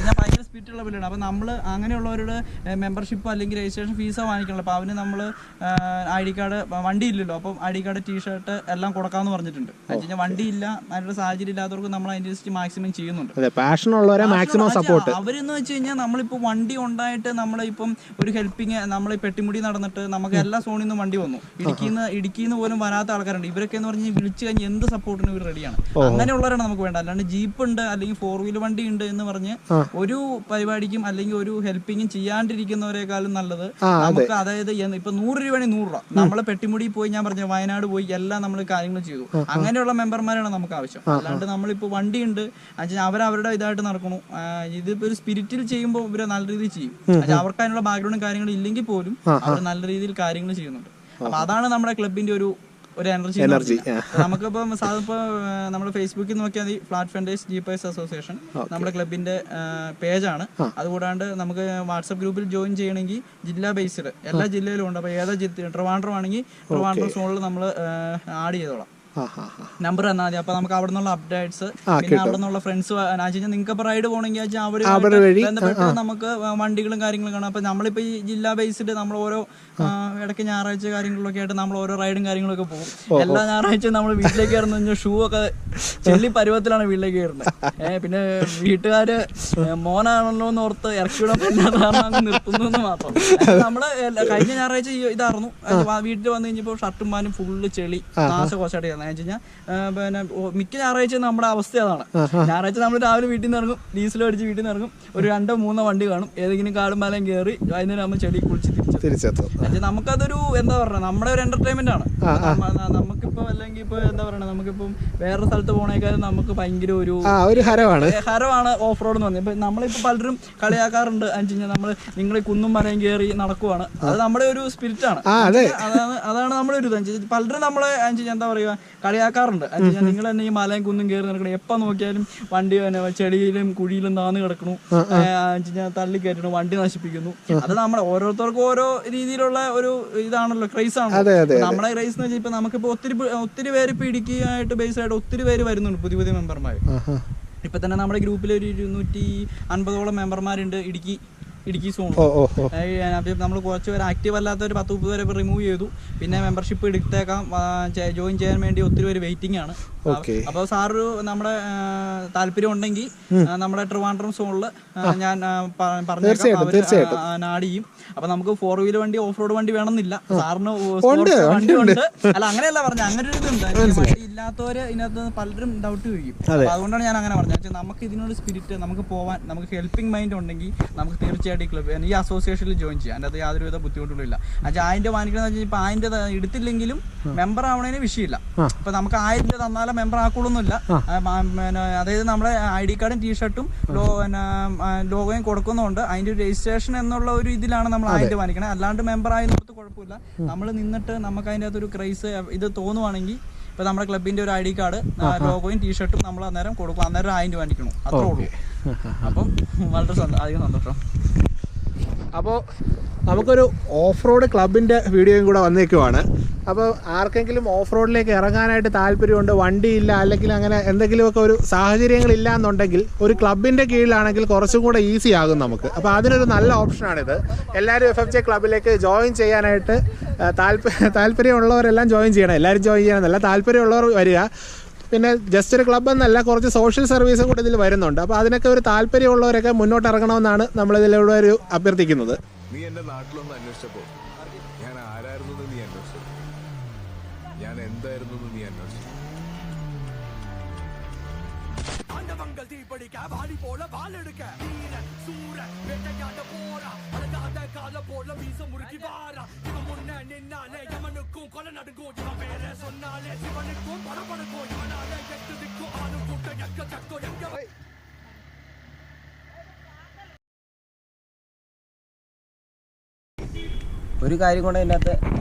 ഞാൻ ഭയങ്കര സ്പിരിറ്റുള്ള പിള്ളേരാണ്. അപ്പൊ നമ്മള് അങ്ങനെയുള്ളവരുടെ മെമ്പർഷിപ്പോ അല്ലെങ്കിൽ രജിസ്ട്രേഷൻ ഫീസോ വാങ്ങിക്കണല്ലോ. അപ്പൊ അവന് നമ്മള് ID കാർഡ്, വണ്ടി ഇല്ലല്ലോ, അപ്പം ID കാർഡ്, ടീഷർട്ട് എല്ലാം കൊടുക്കാന്ന് പറഞ്ഞിട്ടുണ്ട്. വണ്ടി ഇല്ല, അതിനുള്ള സാഹചര്യം ഇല്ലാത്തവർക്ക് നമ്മൾ അതിന്റെ മാക്സിമം ചെയ്യുന്നുണ്ട്. അവരെന്ന് വെച്ച് കഴിഞ്ഞാൽ നമ്മളിപ്പോ വണ്ടി ഉണ്ടായിട്ട് നമ്മളിപ്പം ഒരു ഹെൽപ്പിങ്, നമ്മൾ പെട്ടിമുടി നടന്നിട്ട് നമുക്ക് എല്ലാ സോണിൽ നിന്നും വണ്ടി വന്നു. ഇടുക്കിന്ന് പോലും വരാത്ത ആൾക്കാരുണ്ട്. ഇവരൊക്കെ എന്ന് പറഞ്ഞാൽ വിളിച്ചു കഴിഞ്ഞാൽ എന്ത് സപ്പോർട്ടിനും ഇവർ റെഡിയാണ്. അങ്ങനെയുള്ളവരാണ് നമുക്ക് വേണ്ട. അല്ലാണ്ട് ജീപ്പ് ഉണ്ട് അല്ലെങ്കിൽ 4 വീലർ വണ്ടി ഉണ്ട് എന്ന് പറഞ്ഞ് ഒരു പരിപാടിക്കും അല്ലെങ്കിൽ ഒരു ഹെൽപ്പിങ്ങും ചെയ്യാണ്ടിരിക്കുന്നവരെക്കാളും നല്ലത് നമുക്ക്, അതായത് ഇപ്പൊ 100 രൂപ 100 രൂപ നമ്മള് പെട്ടിമുടി പോയി, ഞാൻ പറഞ്ഞ വയനാട് പോയി, എല്ലാം നമ്മൾ കാര്യങ്ങൾ ചെയ്തു. അങ്ങനെയുള്ള മെമ്പർമാരാണ് നമുക്ക് ആവശ്യം. അല്ലാണ്ട് നമ്മളിപ്പോ വണ്ടി ഉണ്ട് അവരവരുടെ ഇതായിട്ട് നടക്കണു. ഇതിപ്പോ ഒരു സ്പിരിറ്റിൽ ചെയ്യുമ്പോൾ ഇവര് നല്ല രീതിയിൽ ചെയ്യും. അവർക്ക് അതിനുള്ള ബാക്ക്ഗ്രൗണ്ടും കാര്യങ്ങളും ഇല്ലെങ്കിൽ പോലും അവർ നല്ല രീതിയിൽ കാര്യങ്ങൾ ചെയ്യുന്നുണ്ട്. അപ്പൊ അതാണ് നമ്മുടെ ക്ലബിന്റെ ഒരു എനർജി. നമുക്കിപ്പോ നമ്മുടെ ഫേസ്ബുക്കിൽ നോക്കിയാൽ മതി, ഫ്ലാറ്റ് ഫെൻഡേഴ്സ് ജീപ്പേഴ്സ് അസോസിയേഷൻ നമ്മുടെ ക്ലബിന്റെ പേജാണ്. അതുകൂടാണ്ട് നമുക്ക് വാട്സ്ആപ്പ് ഗ്രൂപ്പിൽ ജോയിൻ ചെയ്യണമെങ്കിൽ ജില്ലാ ബേസ്ഡ് എല്ലാ ജില്ലയിലും ഉണ്ട്. അപ്പൊ ഏതാ ട്രിവാൻഡ്രം ആണെങ്കിൽ ട്രിവാൻഡ്രം സോണിൽ നമ്മൾ ആഡ് ചെയ്തോളാം. നമ്പർ തന്നാൽ മതി. അപ്പൊ നമുക്ക് അവിടെ നിന്നുള്ള അപ്ഡേറ്റ്സ്, പിന്നെ അവിടെ നിന്നുള്ള ഫ്രണ്ട്സ്, നിങ്ങൾക്ക് ഇപ്പൊ റൈഡ് പോകണമെങ്കിൽ അവര് ബന്ധപ്പെട്ട് നമുക്ക് വണ്ടികളും കാര്യങ്ങളും കാണാം. അപ്പൊ നമ്മളിപ്പോ ഈ ജില്ലാ ബേസ്ഡ് നമ്മൾ ഓരോ ഇടയ്ക്ക് ഞായറാഴ്ച കാര്യങ്ങളിലൊക്കെ ആയിട്ട് നമ്മൾ ഓരോ റൈഡും കാര്യങ്ങളൊക്കെ പോകും. എല്ലാ ഞായറാഴ്ചയും നമ്മൾ വീട്ടിലേക്ക് കയറുന്ന ഷൂ ഒക്കെ ചെല്ലി പരുവത്തിലാണ് വീട്ടിലേക്ക് കയറുന്നത്. പിന്നെ വീട്ടുകാര് മോനാണല്ലോ എന്ന് ഓർത്ത് ഇറക്കി വിടാൻ പറ്റാത്ത കാരണം നിർത്തുന്നു എന്ന് മാത്രം. നമ്മള് കഴിഞ്ഞ ഞായറാഴ്ച ഇതായിരുന്നു, വീട്ടിൽ വന്നു കഴിഞ്ഞപ്പോ ഷർട്ടും പാനും ഫുള്ള് ചെളി, നാശകോശമായിട്ട് കഴിഞ്ഞാൽ പിന്നെ മിക്ക ഞായറാഴ്ച നമ്മുടെ അവസ്ഥ അതാണ്. ഞായറാഴ്ച നമ്മൾ രാവിലെ വീട്ടിൽ നിന്ന് ഇറങ്ങും, ഡീസൽ അടിച്ച് വീട്ടിൽ നിന്ന് ഇറങ്ങും, ഒരു 2-3 വണ്ടി കാണും, ഏതെങ്കിലും കാടും മലയും കയറി വൈകുന്നേരം ആകുമ്പോൾ ചെടി കുളിച്ച് തിരിച്ചെത്തും. നമുക്കതൊരു എന്താ പറയുക, നമ്മുടെ ഒരു എന്റർടൈൻമെന്റ് ആണ്. നമുക്കിപ്പോ അല്ലെങ്കിൽ ഇപ്പൊ എന്താ പറയുക, നമുക്കിപ്പം വേറെ സ്ഥലത്ത് പോണേക്കാളും നമുക്ക് ഭയങ്കര ഒരു ഹരമാണ് ഓഫ് റോഡ് എന്ന് പറഞ്ഞാൽ. ഇപ്പൊ നമ്മളിപ്പോ പലരും കളിയാക്കാറുണ്ട് നമ്മൾ നിങ്ങൾ കുന്നും മലയും കയറി നടക്കുവാണ്. അത് നമ്മുടെ ഒരു സ്പിരിറ്റ് ആണ്. അതാണ് നമ്മുടെ ഒരു ഇത്. പലരും നമ്മളെ എന്താ പറയുക കളിയാക്കാറുണ്ട്. നിങ്ങൾ തന്നെ ഈ മലയും കുന്നും കയറി നടക്കണം, എപ്പോൾ നോക്കിയാലും വണ്ടി ചെടിയിലും കുഴിയിലും താന്ന് കിടക്കണു, തള്ളി കയറ്റണു, വണ്ടി നശിപ്പിക്കുന്നു. അത് നമ്മുടെ ഓരോരുത്തർക്കും ഓരോ രീതിയിലുള്ള ഒരു ഇതാണല്ലോ, ക്രൈസ് ആണ്. നമ്മുടെ ക്രൈസ് എന്ന് വെച്ചാൽ ഇപ്പൊ നമുക്കിപ്പോ ഒത്തിരി പേര് ഇപ്പൊ ഇടുക്കിയായിട്ട് ബേസ് ആയിട്ട് ഒത്തിരി പേര് വരുന്നുണ്ട്, പുതിയ മെമ്പർമാർ. ഇപ്പൊ തന്നെ നമ്മുടെ ഗ്രൂപ്പിൽ ഒരു 250ഓളം മെമ്പർമാരുണ്ട് ഇടുക്കി ഇടുക്കി സോൺ. ഓ ഓ ഓ നമ്മൾ കുറച്ച് പേര് ആക്റ്റീവ് അല്ലാത്ത ഒരു 10-30 പേരെ റിമൂവ് ചെയ്തു. പിന്നെ മെമ്പർഷിപ്പ് എടുത്തേക്കാം ജോയിൻ ചെയ്യാൻ വേണ്ടി ഒത്തിരി പേര് വെയിറ്റിംഗ് ആണ്. അപ്പോൾ സാറൊരു നമ്മുടെ താല്പര്യം ഉണ്ടെങ്കിൽ നമ്മുടെ ട്രിവാൻഡ്രം സോണിൽ ഞാൻ പറഞ്ഞേക്കാം നാടിയും. അപ്പൊ നമുക്ക് 4 വീലർ വണ്ടി ഓഫ് റോഡ് വണ്ടി വേണമെന്നില്ല, സാറിന് വണ്ടി ഉണ്ട്. അല്ല അങ്ങനെയല്ല പറഞ്ഞ, അങ്ങനെ ഒരു ഇതുണ്ട്. വണ്ടി ഇല്ലാത്തവര് ഇതിനകത്ത് പലരും ഡൗട്ട് ചോദിക്കും. അപ്പൊ അതുകൊണ്ടാണ് ഞാൻ അങ്ങനെ പറഞ്ഞത്. നമുക്ക് ഇതിനോട് സ്പിരിറ്റ്, നമുക്ക് പോവാൻ, നമുക്ക് ഹെൽപ്പിംഗ് മൈൻഡ് ഉണ്ടെങ്കിൽ നമുക്ക് തീർച്ചയായിട്ടും ഈ ക്ലബ്, ഈ അസോസിയേഷനിൽ ജോയിൻ ചെയ്യാം. അതിൻ്റെ അത് യാതൊരുവിധ ബുദ്ധിമുട്ടുകളും ഇല്ല. എന്നുവെച്ചാൽ അതിന്റെ വാങ്ങിക്കണമെന്ന് വെച്ചാൽ ഇപ്പൊ അതിന്റെ എടുത്തില്ലെങ്കിലും മെമ്പർ ആവണതിന് വിഷയമില്ല. ഇപ്പൊ നമുക്ക് 1000 രൂപ തന്നാലും മെമ്പർ ആക്കുള്ളൊന്നുമില്ല. അതായത് നമ്മുടെ ID കാർഡും ടീഷർട്ടും ലോഗോയും കൊടുക്കുന്നുണ്ട്. അതിന്റെ ഒരു രജിസ്ട്രേഷൻ എന്നുള്ള ഒരു ഇതിലാണ് നമ്മൾ 1000 രൂപ വാങ്ങിക്കണേ. അല്ലാണ്ട് മെമ്പർ ആയി നമുക്ക് കുഴപ്പമില്ല. നമ്മൾ നിന്നിട്ട് നമുക്ക് അതിൻ്റെ അകത്തൊരു ക്രൈസ് ഇത് തോന്നുവാണെങ്കിൽ ഇപ്പൊ നമ്മുടെ ക്ലബിന്റെ ഒരു ID കാർഡ്, ലോഗോയും ടീഷർട്ടും നമ്മൾ അന്നേരം കൊടുക്കും. അന്നേരം 1000 രൂപ വാങ്ങിക്കണം, അത്രേ ഉള്ളൂ. അപ്പം വളരെ അധികം സന്തോഷം. അപ്പോൾ നമുക്കൊരു ഓഫ് റോഡ് ക്ലബിൻ്റെ വീഡിയോയും കൂടെ വന്നേക്കുവാണ്. അപ്പോൾ ആർക്കെങ്കിലും ഓഫ് റോഡിലേക്ക് ഇറങ്ങാനായിട്ട് താല്പര്യമുണ്ട്, വണ്ടിയില്ല, അല്ലെങ്കിൽ അങ്ങനെ എന്തെങ്കിലുമൊക്കെ ഒരു സാഹചര്യങ്ങളില്ല എന്നുണ്ടെങ്കിൽ ഒരു ക്ലബിൻ്റെ കീഴിലാണെങ്കിൽ കുറച്ചും കൂടെ ഈസി ആകും നമുക്ക്. അപ്പോൾ അതിനൊരു നല്ല ഓപ്ഷനാണിത്. എല്ലാവരും FFJ ക്ലബിലേക്ക് ജോയിൻ ചെയ്യാനായിട്ട് താല്പര്യമുള്ളവരെല്ലാം ജോയിൻ ചെയ്യണം. എല്ലാവരും ജോയിൻ ചെയ്യണമെന്നല്ല, താല്പര്യമുള്ളവർ വരിക. പിന്നെ ജസ്റ്റ് ഒരു ക്ലബ് എന്നല്ല, കുറച്ച് സോഷ്യൽ സർവീസും കൂടെ ഇതിൽ വരുന്നുണ്ട്. അപ്പോൾ അതിനൊക്കെ ഒരു താല്പര്യമുള്ളവരൊക്കെ മുന്നോട്ട് ഇറങ്ങണമെന്നാണ് നമ്മളിതിലൂടെ ഒരു അഭ്യർത്ഥിക്കുന്നത്. നീ എന്റെ നാട്ടിലൊന്ന് അന്വേഷിച്ചപ്പോ ഞാൻ ആരായിരുന്നു നീ അന്വേഷിച്ചു, ഞാൻ എന്തായിരുന്നു നീ അന്വേഷിച്ചു. ഒരു കാര്യം കൂടെ ഇതിനകത്ത്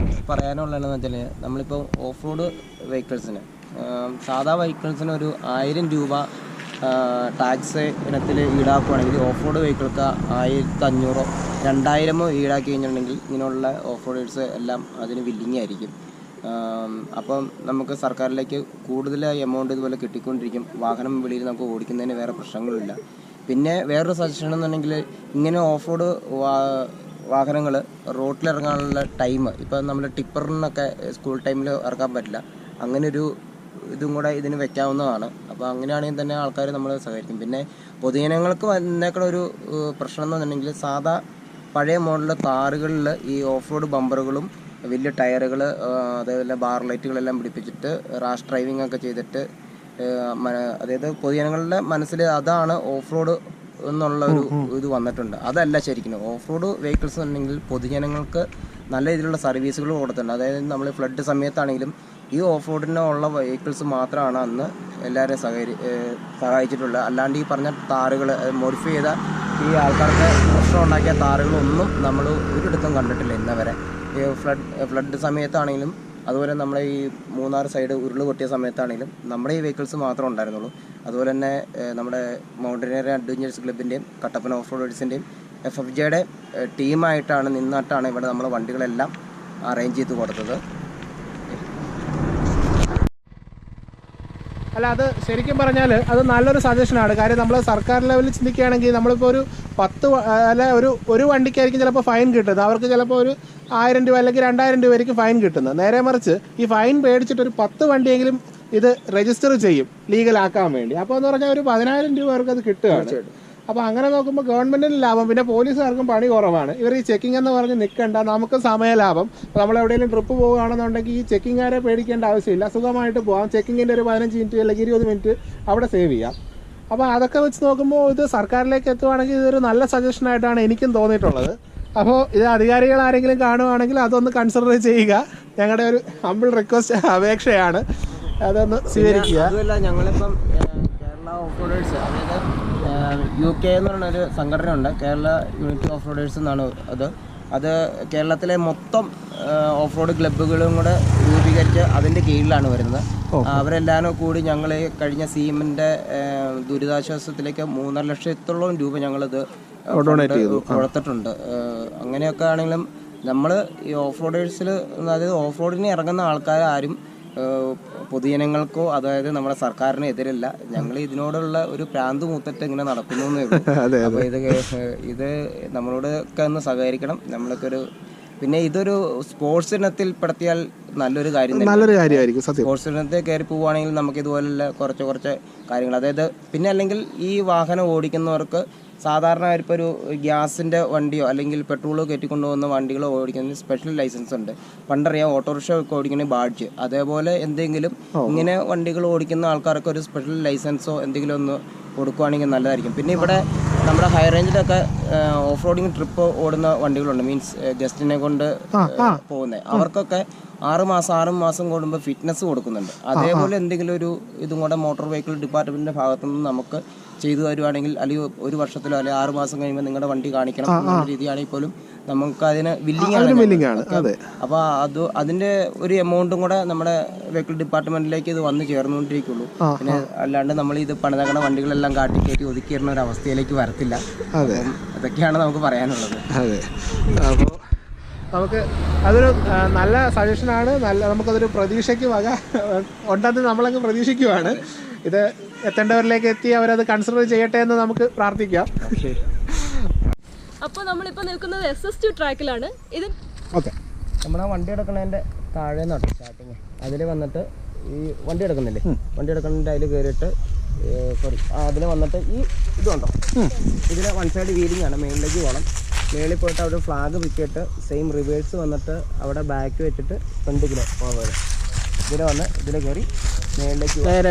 പറയാനുള്ളതെന്ന് വെച്ചാൽ, നമ്മളിപ്പോൾ ഓഫ് റോഡ് വെഹിക്കിൾസിന്, സാധാ വെഹിക്കിൾസിന് ഒരു 1000 രൂപ ടാക്സ് ഇനത്തിൽ ഈടാക്കുകയാണെങ്കിൽ ഓഫ് റോഡ് വെഹിക്കിൾക്ക് 1500 2000 ഈടാക്കി കഴിഞ്ഞിട്ടുണ്ടെങ്കിൽ ഇങ്ങനെയുള്ള ഓഫ് റോഡേഴ്സ് എല്ലാം അതിന് വില്ലിങ് ആയിരിക്കും. അപ്പം നമുക്ക് സർക്കാരിലേക്ക് കൂടുതൽ എമൗണ്ട് ഇതുപോലെ കിട്ടിക്കൊണ്ടിരിക്കും. വാഹനം വെളിയിൽ നമുക്ക് ഓടിക്കുന്നതിന് വേറെ പ്രശ്നങ്ങളില്ല. പിന്നെ വേറൊരു സജഷൻ എന്നുണ്ടെങ്കിൽ, ഇങ്ങനെ ഓഫ് റോഡ് വാഹനങ്ങൾ റോട്ടിലിറങ്ങാനുള്ള ടൈം, ഇപ്പം നമ്മൾ ടിപ്പറിനൊക്കെ സ്കൂൾ ടൈമിൽ ഇറക്കാൻ പറ്റില്ല. അങ്ങനൊരു ഇതും കൂടെ ഇതിന് വെക്കാവുന്നതാണ്. അപ്പോൾ അങ്ങനെയാണെങ്കിൽ തന്നെ ആൾക്കാർ നമ്മൾ സഹകരിക്കും. പിന്നെ പൊതുജനങ്ങൾക്ക് വന്നേക്കുന്ന ഒരു പ്രശ്നം എന്ന് പറഞ്ഞിട്ടുണ്ടെങ്കിൽ, സാധാ പഴയ മോഡൽ കാറുകളിൽ ഈ ഓഫ് റോഡ് ബമ്പറുകളും വലിയ ടയറുകൾ, അതേപോലെ ബാർ ലൈറ്റുകളെല്ലാം പിടിപ്പിച്ചിട്ട് റാഷ് ഡ്രൈവിംഗ് ഒക്കെ ചെയ്തിട്ട്, അതായത് പൊതുജനങ്ങളുടെ മനസ്സിൽ അതാണ് ഓഫ് റോഡ് എന്നുള്ള ഒരു ഇത് വന്നിട്ടുണ്ട്. അതല്ല ശരിക്കും ഓഫ് റോഡ് വെഹിക്കിൾസ് ഉണ്ടെങ്കിൽ പൊതുജനങ്ങൾക്ക് നല്ല രീതിയിലുള്ള സർവീസുകൾ കൊടുത്തിട്ടുണ്ട്. അതായത് നമ്മൾ ഫ്ലഡ് സമയത്താണെങ്കിലും ഈ ഓഫ് റോഡിനുള്ള വെഹിക്കിൾസ് മാത്രമാണ് അന്ന് എല്ലാവരെയും സഹായിച്ചിട്ടുള്ളത്. അല്ലാണ്ട് ഈ പറഞ്ഞ താറുകൾ, മോഡിഫൈ ചെയ്ത ഈ ആൾക്കാർക്ക് പ്രശ്നം ഉണ്ടാക്കിയ താറുകളൊന്നും നമ്മൾ ഒരിടത്തും കണ്ടിട്ടില്ല ഇന്നവരെ. ഈ ഫ്ലഡ് സമയത്താണെങ്കിലും അതുപോലെ നമ്മളെ ഈ മൂന്നാർ സൈഡ് ഉരുൾ പൊട്ടിയ സമയത്താണെങ്കിലും നമ്മുടെ ഈ വെഹിക്കിൾസ് മാത്രമേ ഉണ്ടായിരുന്നുള്ളൂ. അതുപോലെ തന്നെ നമ്മുടെ മൗണ്ടനറി അഡ്വഞ്ചേഴ്സ് ക്ലബിൻ്റെയും കട്ടപ്പന ഓഫ് റോഡേഴ്സിൻ്റെയും FFJയുടെ ടീമായിട്ടാണ് നിന്നിട്ടാണ് ഇവിടെ നമ്മൾ വണ്ടികളെല്ലാം അറേഞ്ച് ചെയ്ത് കൊടുത്തത്. അല്ല, അത് ശരിക്കും പറഞ്ഞാൽ അത് നല്ലൊരു സജഷനാണ്. കാര്യം നമ്മൾ സർക്കാർ ലെവലിൽ ചിന്തിക്കുകയാണെങ്കിൽ നമ്മളിപ്പോൾ ഒരു 10 അല്ല ഒരു വണ്ടിക്കായിരിക്കും ചിലപ്പോൾ ഫൈൻ കിട്ടുന്നത്. അവർക്ക് ചിലപ്പോൾ ഒരു 1000 രൂപ അല്ലെങ്കിൽ 2000 രൂപയായിരിക്കും ഫൈൻ കിട്ടുന്നത്. നേരെ മറിച്ച് ഈ ഫൈൻ പേടിച്ചിട്ട് ഒരു 10 വണ്ടിയെങ്കിലും ഇത് രജിസ്റ്റർ ചെയ്യും ലീഗലാക്കാൻ വേണ്ടി. അപ്പോൾ എന്ന് പറഞ്ഞാൽ ഒരു 10000 രൂപ അവർക്ക് അത് കിട്ടുകയാണ്. അപ്പോൾ അങ്ങനെ നോക്കുമ്പോൾ ഗവൺമെൻറ്റിന് ലാഭം, പിന്നെ പോലീസുകാർക്കും പണി കുറവാണ്. ഇവർ ഈ ചെക്കിംഗ് എന്ന് പറഞ്ഞ് നിൽക്കേണ്ട, നമുക്ക് സമയ ലാഭം. അപ്പോൾ നമ്മൾ എവിടെയെങ്കിലും ട്രിപ്പ് പോകുകയാണെന്നുണ്ടെങ്കിൽ ഈ ചെക്കിങ്ങുകാരെ പേടിക്കേണ്ട ആവശ്യമില്ല, സുഖമായിട്ട് പോകാം. ചെക്കിങ്ങിൻ്റെ ഒരു 15 മിനിറ്റ് അല്ലെങ്കിൽ 20 മിനിറ്റ് അവിടെ സേവ് ചെയ്യാം. അപ്പോൾ അതൊക്കെ വെച്ച് നോക്കുമ്പോൾ ഇത് സർക്കാരിലേക്ക് എത്തുവാണെങ്കിൽ ഇതൊരു നല്ല സജഷനായിട്ടാണ് എനിക്കും തോന്നിയിട്ടുള്ളത്. അപ്പോൾ ഇത് അധികാരികൾ ആരെങ്കിലും കാണുവാണെങ്കിൽ അതൊന്ന് കൺസിഡർ ചെയ്യുക. ഞങ്ങളുടെ ഒരു ഹമ്പിൾ റിക്വസ്റ്റ്, അപേക്ഷയാണ്, അതൊന്ന് സ്വീകരിക്കുക. അതുമല്ല, ഞങ്ങളിപ്പം കേരള ഓഫ് റോഡേഴ്സ്, അതായത് UK എന്ന് പറഞ്ഞൊരു സംഘടനയുണ്ട്, കേരള യൂണിറ്റി ഓഫ് റോഡേഴ്സ് എന്നാണ് അത് കേരളത്തിലെ മൊത്തം ഓഫ് റോഡ് ക്ലബ്ബുകളും കൂടെ രൂപീകരിച്ച് അതിൻ്റെ കീഴിലാണ് വരുന്നത്. അവരെല്ലാവരും കൂടി ഞങ്ങൾ കഴിഞ്ഞ സീമിൻ്റെ ദുരിതാശ്വാസത്തിലേക്ക് 3.5 ലക്ഷത്തോളം രൂപ ഞങ്ങളിത് കൊടുത്തിട്ടുണ്ട്. അങ്ങനെയൊക്കെ ആണെങ്കിലും നമ്മൾ ഈ ഓഫ് റോഡേഴ്സിൽ, അതായത് ഓഫ് റോഡിന് ഇറങ്ങുന്ന ആൾക്കാർ ആരും പൊതുജനങ്ങൾക്കോ അതായത് നമ്മുടെ സർക്കാരിനോ എതിരല്ല. ഞങ്ങൾ ഇതിനോടുള്ള ഒരു പ്രാന്ത് മൂത്തിട്ട് ഇങ്ങനെ നടക്കുന്നേ ഉള്ളൂ. അപ്പോൾ ഇത് നമ്മളോടൊക്കെ ഒന്ന് സഹകരിക്കണം. നമ്മളൊക്കെ ഒരു പിന്നെ ഇതൊരു സ്പോർട്സ് ഇനത്തിൽ പെടുത്തിയാൽ നല്ലൊരു കാര്യമായിരിക്കും. സ്പോർട്സ് ഇനത്തിൽ കയറി പോവുകയാണെങ്കിൽ നമുക്ക് ഇതുപോലുള്ള കുറച്ച് കാര്യങ്ങൾ, അതായത് പിന്നെ അല്ലെങ്കിൽ ഈ വാഹനം ഓടിക്കുന്നവർക്ക് സാധാരണ ഇപ്പോൾ ഒരു ഗ്യാസിൻ്റെ വണ്ടിയോ അല്ലെങ്കിൽ പെട്രോളോ കയറ്റിക്കൊണ്ടുപോകുന്ന വണ്ടികളോ ഓടിക്കുന്നതിന് സ്പെഷ്യൽ ലൈസൻസ് ഉണ്ട്. പണ്ടറിയാം ഓട്ടോറിക്ഷ ഒക്കെ ഓടിക്കുന്ന ബാഡ്ജ്, അതേപോലെ എന്തെങ്കിലും ഇങ്ങനെ വണ്ടികൾ ഓടിക്കുന്ന ആൾക്കാർക്ക് ഒരു സ്പെഷ്യൽ ലൈസൻസോ എന്തെങ്കിലും ഒന്ന് കൊടുക്കുകയാണെങ്കിൽ നല്ലതായിരിക്കും. പിന്നെ ഇവിടെ നമ്മുടെ ഹൈ റേഞ്ചിലൊക്കെ ഓഫ് റോഡിങ് ട്രിപ്പ് ഓടുന്ന വണ്ടികളുണ്ട്, മീൻസ് ഗസ്റ്റിനെ കൊണ്ട് പോകുന്നത്. അവർക്കൊക്കെ 6 മാസം കൂടുമ്പോൾ ഫിറ്റ്നസ് കൊടുക്കുന്നുണ്ട്. അതേപോലെ എന്തെങ്കിലും ഇതും കൂടെ മോട്ടോർ വെഹിക്കിൾ ഡിപ്പാർട്ട്മെന്റിന്റെ ഭാഗത്തുനിന്ന് നമുക്ക് ചെയ്തു തരുവാണെങ്കിൽ, അല്ലെങ്കിൽ 1 വർഷത്തിലോ അല്ലെങ്കിൽ 6 മാസം കഴിയുമ്പോൾ നിങ്ങളുടെ വണ്ടി കാണിക്കണം എന്നുള്ള രീതിയാണെങ്കിൽ പോലും നമുക്ക് അതിന് വില്ലിംഗ് ആണ്. അപ്പോൾ അതിന്റെ ഒരു എമൗണ്ടും കൂടെ നമ്മുടെ വെഹിക്കിൾ ഡിപ്പാർട്ട്മെന്റിലേക്ക് ഇത് വന്ന് ചേർന്നുകൊണ്ടിരിക്കുള്ളൂ. പിന്നെ അല്ലാണ്ട് നമ്മൾ ഇത് പണിതകണ വണ്ടികളെല്ലാം കാട്ടിക്കയറ്റി ഒതുക്കിയിരുന്ന ഒരു അവസ്ഥയിലേക്ക് വരത്തില്ല. അതൊക്കെയാണ് നമുക്ക് പറയാനുള്ളത്. അപ്പോൾ നമുക്ക് അതൊരു നല്ല സജഷനാണ്. നമുക്കതൊരു പ്രതീക്ഷയ്ക്ക് വക ഉണ്ടെന്ന് നമ്മളങ്ങ് പ്രതീക്ഷിക്കുവാണ്. ഇത് എത്തേണ്ടവരിലേക്ക് എത്തി അവരത് കൺസിഡർ ചെയ്യട്ടെ എന്ന് നമുക്ക് പ്രാർത്ഥിക്കാം. അപ്പോൾ നമ്മളിപ്പോൾ നിൽക്കുന്നത് SS2 ട്രാക്കിലാണ്. ഇത് നമ്മുടെ വണ്ടി എടുക്കണതിൻ്റെ താഴെ നട്ടു സ്റ്റാർട്ടിങ് അതിൽ വന്നിട്ട് ഈ വണ്ടി എടുക്കുന്നില്ലേ, വണ്ടി എടുക്കുന്നതിൻ്റെ അതിൽ കയറിയിട്ട് അതിൽ വന്നിട്ട് ഈ ഇതുണ്ടോ, ഇതിൽ വൺ സൈഡ് വീലിംഗ് ആണ്. മെയിനിലേക്ക് പോകണം. മേളിൽ പോയിട്ട് അവിടെ ഫ്ലാഗ് പിക്കിയിട്ട് സെയിം റിവേഴ്സ് വന്നിട്ട് അവിടെ ബാക്ക് വെച്ചിട്ട് ഫ്രണ്ടിൽ പോകാറ്. ഇതിൽ വന്ന് ഇതിൽ കയറി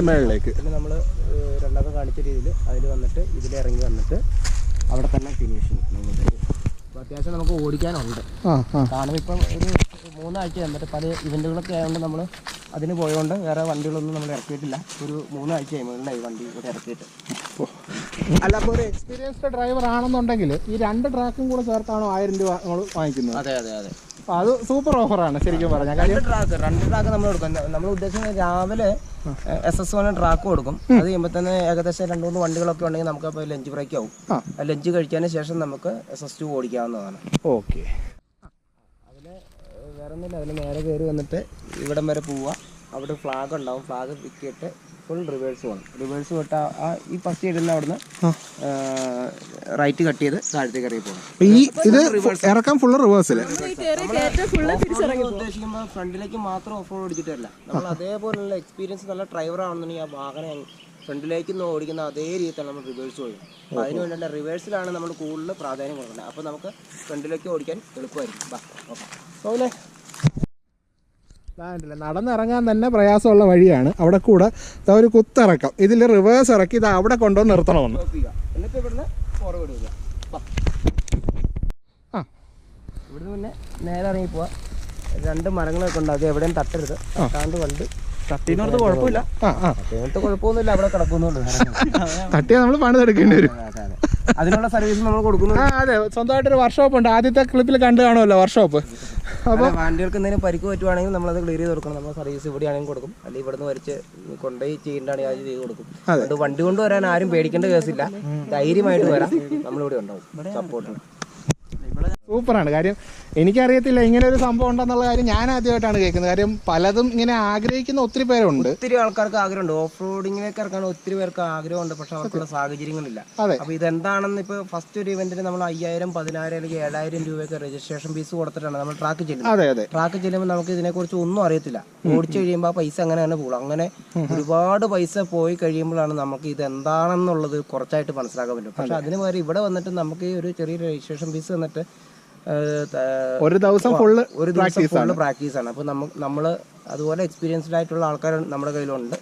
മേളിലേക്ക് പിന്നെ നമ്മൾ രണ്ടാമത് കാണിച്ച രീതിയിൽ അതിൽ വന്നിട്ട് ഇതിലിറങ്ങി വന്നിട്ട് അവിടെ തന്നെ ഫിനിഷിങ്. അപ്പോൾ അത്യാവശ്യം നമുക്ക് ഓടിക്കാനുണ്ട്. കാരണം ഇപ്പം ഒരു 3 ആഴ്ച വന്നിട്ട് പല ഇവൻറ്റുകളൊക്കെ ആയതുകൊണ്ട് നമ്മൾ അതിന് പോയതുകൊണ്ട് വേറെ വണ്ടികളൊന്നും നമ്മൾ ഇറക്കിയിട്ടില്ല. ഒരു 3 ആഴ്ചയായി മുകളിലായി വണ്ടി ഇവിടെ ഇറക്കിയിട്ട്. അല്ല, അപ്പോൾ ഒരു എക്സ്പീരിയൻസ്ഡ് ഡ്രൈവർ ആണെന്നുണ്ടെങ്കിൽ ഈ 2 ട്രാക്കും കൂടെ ചേർത്താണോ 1000 രൂപ നമ്മൾ വാങ്ങിക്കുന്നത്? അതെ. അപ്പോൾ അത് സൂപ്പർ ഓഫറാണ് ശരിക്കും പറഞ്ഞാൽ. 2 ട്രാക്ക് നമ്മൾ കൊടുക്കും. നമ്മൾ ഉദ്ദേശിക്കുന്നത് രാവിലെ SS1 ട്രാക്ക് കൊടുക്കും. അത് കഴിയുമ്പോൾ തന്നെ ഏകദേശം 2-3 വണ്ടികളൊക്കെ ഉണ്ടെങ്കിൽ നമുക്ക് അപ്പോൾ ലഞ്ച് ബ്രേക്ക് ആവും. ലഞ്ച് കഴിച്ചതിന് ശേഷം നമുക്ക് SS2 ഓടിക്കാവുന്നതാണ്. ഓക്കെ. അതിൽ വേറെ ഒന്നുമില്ല. അതിൽ നേരെ കയറി വന്നിട്ട് ഇവിടം വരെ പോവുക. അവിടെ ഫ്ലാഗ് ഉണ്ടാവും. ഫ്ലാഗ് പിക്കിയിട്ട് ഫുൾ റിവേഴ്സ് പോകണം. റിവേഴ്സ് പോയിട്ട് ഈ ഫസ്റ്റ് ഇടുന്ന അവിടുന്ന് റൈറ്റ് കട്ട് ചെയ്ത് താഴത്തേക്ക് ഇറങ്ങി പോകണം. ഇത് ഇറക്കാൻ ഫുൾ റിവേഴ്സിൽ ഉദ്ദേശിക്കുമ്പോൾ ഫ്രണ്ടിലേക്ക് മാത്രം ഓഫ് റോഡ് ഓടിച്ചിട്ടല്ല, നമ്മൾ അതേപോലുള്ള എക്സ്പീരിയൻസ് നല്ല ഡ്രൈവർ ആണെന്നുണ്ടെങ്കിൽ ആ വാഹനം ഫ്രണ്ടിലേക്ക് നിന്ന് ഓടിക്കുന്ന അതേ രീതിയിൽ നമ്മൾ റിവേഴ്സ് ഓടിക്കും. അപ്പോൾ അതിന് വേണ്ടിയിട്ട് റിവേഴ്സിലാണ് നമ്മൾ കൂടുതൽ പ്രാധാന്യം കൊടുക്കുന്നത്. അപ്പോൾ നമുക്ക് ഫ്രണ്ടിലേക്ക് ഓടിക്കാൻ എളുപ്പമായിരിക്കും. നടന്നിറങ്ങാൻ തന്നെ പ്രയാസമുള്ള വഴിയാണ്. അവിടെ കൂടെ ഒരു കുത്തിറക്കം, ഇതിൽ റിവേഴ്സ് ഇറക്കി ഇത് അവിടെ കൊണ്ടുവന്ന് നിർത്തണമെന്ന്. എന്നിട്ട് ഇവിടുന്ന് ഫോർവേഡ് വിടുക. ഇവിടുന്ന് പിന്നെ നേരെ ഇറങ്ങി പോവാ. 2 മരങ്ങളൊക്കെ ഉണ്ട്, അത് എവിടെയും തട്ടരുത്. തട്ടാണ്ട് വണ്ടി തട്ടിനോർത്ത് കുഴപ്പമില്ല. കുഴപ്പമൊന്നുമില്ല, അവിടെ കിടക്കുന്നുള്ളൂ. തട്ടിയാൽ നമ്മൾ പണിതെടുക്കേണ്ടി വരും. അതിനുള്ള സർവീസ് നമ്മൾ കൊടുക്കുന്നു. അതെ, സ്വന്തമായിട്ടൊരു വർക്ക്ഷോപ്പ് ഉണ്ട്. ആദ്യത്തെ ക്ലിപ്പിൽ കണ്ടു കാണുമല്ലോ വർക്ക്ഷോപ്പ്. അപ്പോൾ വണ്ടികൾക്ക് എന്തെങ്കിലും പരിക്ക് പറ്റുവാണെങ്കിൽ നമ്മളത് ക്ലിയർ ചെയ്ത് കൊടുക്കണം. നമ്മൾ സർവീസ് ഇവിടെയാണെങ്കിൽ കൊടുക്കും, അല്ലെങ്കിൽ ഇവിടുന്ന് വരച്ച് കൊണ്ടുപോയി ചെയ്യേണ്ടതാണെങ്കിൽ അത് ചെയ്ത് കൊടുക്കും. അത് വണ്ടി കൊണ്ടുവരാൻ ആരും പേടിക്കേണ്ട കേസില്ല. ധൈര്യമായിട്ട് വരാം, നമ്മളിവിടെ ഉണ്ടാവും സപ്പോർട്ടിന്. സൂപ്പറാണ്. കാര്യം എനിക്കറിയത്തില്ല ഇങ്ങനെ ഒരു സംഭവം ഉണ്ടെന്നുള്ള കാര്യം ഞാൻ ആദ്യമായിട്ടാണ് കേൾക്കുന്നത്. കാര്യം പലതും ഇങ്ങനെ ആഗ്രഹിക്കുന്ന ഒത്തിരി പേരുണ്ട്. ഒത്തിരി ആൾക്കാർക്ക് ആഗ്രഹമുണ്ട്, ഓഫ് റോഡിങ്ങിലേക്ക് ഇറക്കാൻ ഒത്തിരി പേർക്ക് ആഗ്രഹമുണ്ട്. പക്ഷെ അവർക്കുള്ള സാഹചര്യങ്ങളില്ല. അപ്പോൾ ഇതെന്താണെന്ന് ഇപ്പോൾ ഫസ്റ്റ് ഒരു ഇവന്റിന് നമ്മൾ 5000, 10000 അല്ലെങ്കിൽ 7000 രൂപയൊക്കെ രജിസ്ട്രേഷൻ ഫീസ് കൊടുത്തിട്ടാണ് നമ്മൾ ട്രാക്ക് ചെല്ലുന്നത്. ട്രാക്ക് ചെല്ലുമ്പോൾ നമുക്ക് ഇതിനെക്കുറിച്ച് ഒന്നും അറിയത്തില്ല. ഓടിച്ചു കഴിയുമ്പോൾ ആ പൈസ അങ്ങനെ തന്നെ പോകും. അങ്ങനെ ഒരുപാട് പൈസ പോയി കഴിയുമ്പോഴാണ് നമുക്ക് ഇത് എന്താണെന്നുള്ളത് കുറച്ചായിട്ട് മനസ്സിലാക്കാൻ പറ്റും. പക്ഷെ അതിന് പകരം ഇവിടെ വന്നിട്ട് നമുക്ക് ഒരു ചെറിയ രജിസ്ട്രേഷൻ ഫീസ് വന്നിട്ട് ഒരു ദിവസം ഫുള്ള് പ്രാക്ടീസാണ്. അപ്പോൾ നമ്മൾ അതുപോലെ എക്സ്പീരിയൻസ്ഡ് ആയിട്ടുള്ള ആൾക്കാർ നമ്മുടെ കയ്യിലുണ്ട്.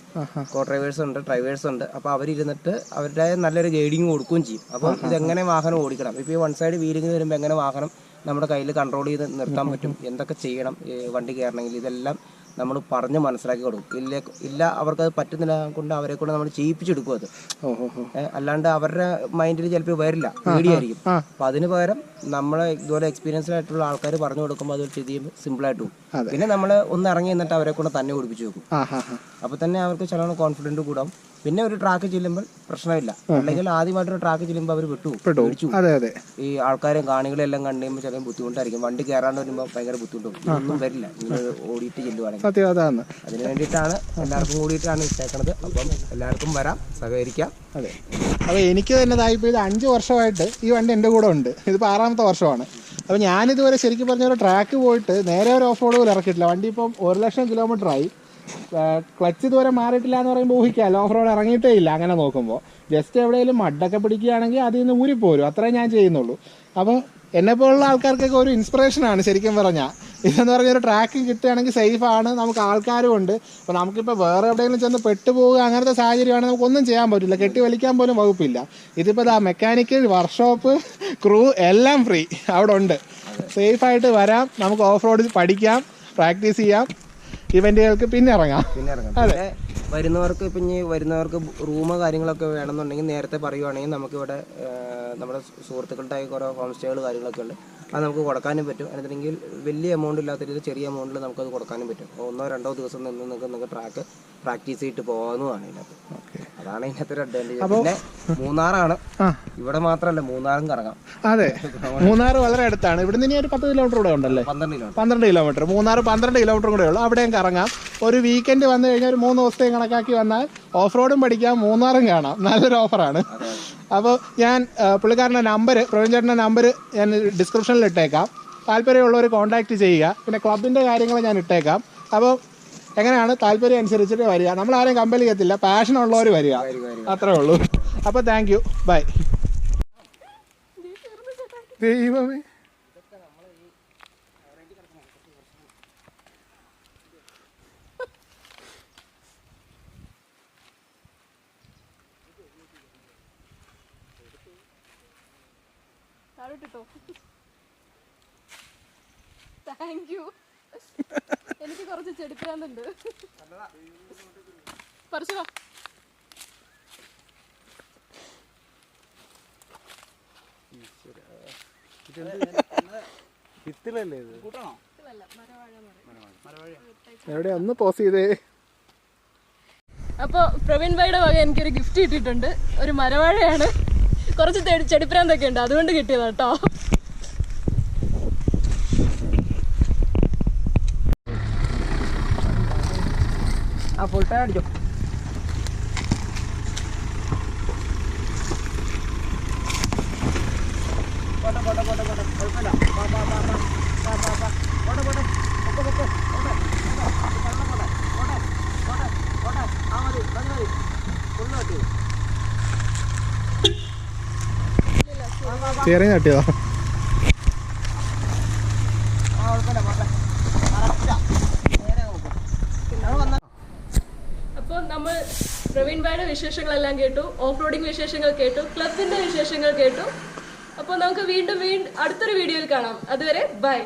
കോ ഡ്രൈവേഴ്സ് ഉണ്ട്, ഡ്രൈവേഴ്സ് ഉണ്ട്. അപ്പോൾ അവരിരുന്നിട്ട് അവരുടെ നല്ലൊരു ഗൈഡിങ് കൊടുക്കുകയും ചെയ്യും. അപ്പോൾ ഇതെങ്ങനെ വാഹനം ഓടിക്കണം, ഇപ്പോൾ ഈ വൺ സൈഡ് വീലിംഗ് വരുമ്പോൾ എങ്ങനെ വാഹനം നമ്മുടെ കയ്യിൽ കൺട്രോൾ ചെയ്ത് നിർത്താൻ പറ്റും, എന്തൊക്കെ ചെയ്യണം വണ്ടി കയറണമെങ്കിൽ, ഇതെല്ലാം നമ്മൾ പറഞ്ഞ് മനസ്സിലാക്കി കൊടുക്കും. ഇല്ല അവർക്കത് പറ്റുന്നില്ല കൊണ്ട് അവരെ കൊണ്ട് നമ്മൾ ചെയ്യിപ്പിച്ചെടുക്കും. അത് അല്ലാണ്ട് അവരുടെ മൈൻഡിൽ ചിലപ്പോൾ വരില്ല, പേടിയായിരിക്കും. അപ്പം അതിന് പകരം നമ്മളെ ഇതുപോലെ എക്സ്പീരിയൻസ്ഡ് ആയിട്ടുള്ള ആൾക്കാർ പറഞ്ഞു കൊടുക്കുമ്പോൾ അത് ചെയ്യുമ്പോൾ സിമ്പിളായിട്ട് പോകും. പിന്നെ നമ്മൾ ഒന്ന് ഇറങ്ങി നിന്നിട്ട് അവരെ കൊണ്ട് തന്നെ ഓടിപ്പിച്ച് വെക്കും. അപ്പോൾ തന്നെ അവർക്ക് ചില കോൺഫിഡൻറ്റ് കൂടാം. പിന്നെ ഒരു ട്രാക്ക് ചെല്ലുമ്പോൾ പ്രശ്നമില്ല. അല്ലെങ്കിൽ ആദ്യമായിട്ടൊരു ട്രാക്ക് ചെല്ലുമ്പോൾ അവർ പെട്ടു. പേടിച്ചു. അതെ അതെ. ഈ ആൾക്കാരും കാണികളെല്ലാം കണ്ടുമ്പോൾ ചില ബുദ്ധിമുട്ടായിരിക്കും. വണ്ടി കയറാണ്ട് വരുമ്പോൾ ഭയങ്കര ബുദ്ധിമുട്ടും ഒന്നും വരില്ല ഇങ്ങനെ ഓടിയിട്ട് ചെല്ലുവാണെങ്കിൽ. സത്യം അതാണ്. അതിന് വേണ്ടിയിട്ടാണ് എല്ലാവർക്കും കൂടിയിട്ടാണ് ഇട്ടേക്കണത്. അപ്പം എല്ലാവർക്കും വരാം, സഹകരിക്കാം. അതെ. അപ്പോൾ എനിക്ക് തന്നെ ഇപ്പോൾ ഇത് 5 വർഷമായിട്ട് ഈ വണ്ടി എൻ്റെ കൂടെ ഉണ്ട്. ഇതിപ്പോൾ 6ാമത്തെ വർഷമാണ്. അപ്പോൾ ഞാനിതുവരെ ശരിക്കും പറഞ്ഞ ഒരു ട്രാക്ക് പോയിട്ട് നേരെ ഒരു ഓഫ് റോഡ് പോലും ഇറക്കിയിട്ടില്ല. വണ്ടി ഇപ്പം 1,00,000 കിലോമീറ്ററായി. ക്ലച്ച് ഇതുവരെ മാറിയിട്ടില്ല എന്ന് പറയുമ്പോൾ ഊഹിക്കാമല്ലോ, ഓഫ് റോഡ് ഇറങ്ങിയിട്ടേ ഇല്ല. അങ്ങനെ നോക്കുമ്പോൾ ജസ്റ്റ് എവിടെയെങ്കിലും മഡൊക്കെ പിടിക്കുകയാണെങ്കിൽ അതിൽ നിന്ന് ഊരിപ്പോരും, അത്രേ ഞാൻ ചെയ്യുന്നുള്ളൂ. അപ്പോൾ എന്നെപ്പോലുള്ള ആൾക്കാർക്കൊക്കെ ഒരു ഇൻസ്പിറേഷനാണ് ശരിക്കും പറഞ്ഞാൽ. ഇതെന്ന് പറഞ്ഞൊരു ട്രാക്ക് കിട്ടുകയാണെങ്കിൽ സേഫാണ്, നമുക്ക് ആൾക്കാരും ഉണ്ട്. അപ്പോൾ നമുക്കിപ്പോൾ വേറെ എവിടെയെങ്കിലും ചെന്ന് പെട്ടുപോവുക അങ്ങനത്തെ സാഹചര്യമാണെങ്കിൽ നമുക്കൊന്നും ചെയ്യാൻ പറ്റില്ല, കെട്ടി വലിക്കാൻ പോലും വകുപ്പില്ല. ഇതിപ്പോൾ മെക്കാനിക്കൽ, വർക്ക്ഷോപ്പ്, ക്രൂ എല്ലാം ഫ്രീ അവിടെ ഉണ്ട്. സേഫായിട്ട് വരാം, നമുക്ക് ഓഫ് റോഡ് പഠിക്കാം, പ്രാക്ടീസ് ചെയ്യാം, ഇവന്റുകൾക്ക് പിന്നെ ഇറങ്ങാം. പിന്നെ വരുന്നവർക്ക് ഇപ്പം ഇനി വരുന്നവർക്ക് റൂമ് കാര്യങ്ങളൊക്കെ വേണമെന്നുണ്ടെങ്കിൽ നേരത്തെ പറയുവാണെങ്കിൽ നമുക്കിവിടെ നമ്മുടെ സുഹൃത്തുക്കളുടെ കുറേ ഹോം സ്റ്റേകൾ കാര്യങ്ങളൊക്കെ ഉണ്ട്. അത് നമുക്ക് കൊടുക്കാനും പറ്റും. എന്നിട്ടുണ്ടെങ്കിൽ വലിയ എമൗണ്ട് ഇല്ലാത്ത രീതിയിൽ ചെറിയ എമൗണ്ടിൽ നമുക്കത് കൊടുക്കാനും പറ്റും. 1-2 ദിവസം നിന്ന് നിങ്ങൾക്ക് ട്രാക്ക് പ്രാക്ടീസ് ചെയ്തിട്ട് പോകാവുന്നതാണ് ഇതിനകത്ത്. അതാണ് ഇതിനകത്ത് ഒരു അഡ്വാൻറ്റേജ്. പിന്നെ മൂന്നാറാണ്, ഇവിടെ മാത്രമല്ല മൂന്നാറും കറങ്ങാം. അതെ, മൂന്നാർ വളരെ അടുത്താണ്. ഇവിടുന്ന് ഇനി ഒരു 10 കിലോമീറ്റർ കൂടെ ഉണ്ടല്ലേ? 12 കിലോമീറ്റർ. മൂന്നാർ 12 കിലോമീറ്റർ കൂടെ ഉള്ളൂ. അവിടെയും കറങ്ങാം. ഒരു വീക്കെൻഡ് വന്നു കഴിഞ്ഞാൽ ഒരു 3 ദിവസത്തെയും കണക്കാക്കി വന്നാൽ ഓഫ് റോഡും പഠിക്കാം, മൂന്നാറും കാണാം. നല്ലൊരു ഓഫറാണ്. അപ്പോൾ ഞാൻ പുള്ളിക്കാരൻ്റെ നമ്പർ, പ്രവീൺ ചേട്ടൻ്റെ നമ്പർ ഞാൻ ഡിസ്ക്രിപ്ഷനിൽ ഇട്ടേക്കാം. താല്പര്യമുള്ളവർ കോൺടാക്റ്റ് ചെയ്യുക. പിന്നെ ക്ലബിൻ്റെ കാര്യങ്ങൾ ഞാൻ ഇട്ടേക്കാം. അപ്പോൾ എങ്ങനെയാണ് താല്പര്യം അനുസരിച്ചിട്ട് വരിക. നമ്മളാരെയും കമ്പൽ ചെയ്യത്തില്ല, പാഷൻ ഉള്ളവർ വരിക, അത്രേ ഉള്ളൂ. അപ്പോൾ താങ്ക് യു, ബൈ. ദൈവമേ, താങ്ക് യു. എനിക്ക് കുറച്ച് ചെടിപ്രാന്തുണ്ട്. പറിച്ചോ. എവിടെ ഒന്ന് പോസ് ചെയ്തേ. അപ്പോൾ പ്രവീൺ ഭായിയുടെ വക എനിക്കൊരു ഗിഫ്റ്റ് കിട്ടിയിട്ടുണ്ട്. ഒരു മരവാഴയാണ്. കുറച്ച് ചെടിപ്രാന്തൊക്കെ ഉണ്ട്, അതുകൊണ്ട് കിട്ടിയതാ കേട്ടോ. ഫുൾ ടൈം അടിച്ചോ. ചെറിയ തട്ടിയതോ? അപ്പോൾ നമ്മൾ പ്രവീൺ ഭായിയുടെ വിശേഷങ്ങളെല്ലാം കേട്ടു, ഓഫ് റോഡിങ് വിശേഷങ്ങൾ കേട്ടു, ക്ലബിന്റെ വിശേഷങ്ങൾ കേട്ടു. അപ്പോൾ നമുക്ക് വീണ്ടും അടുത്തൊരു വീഡിയോയിൽ കാണാം. അതുവരെ ബൈ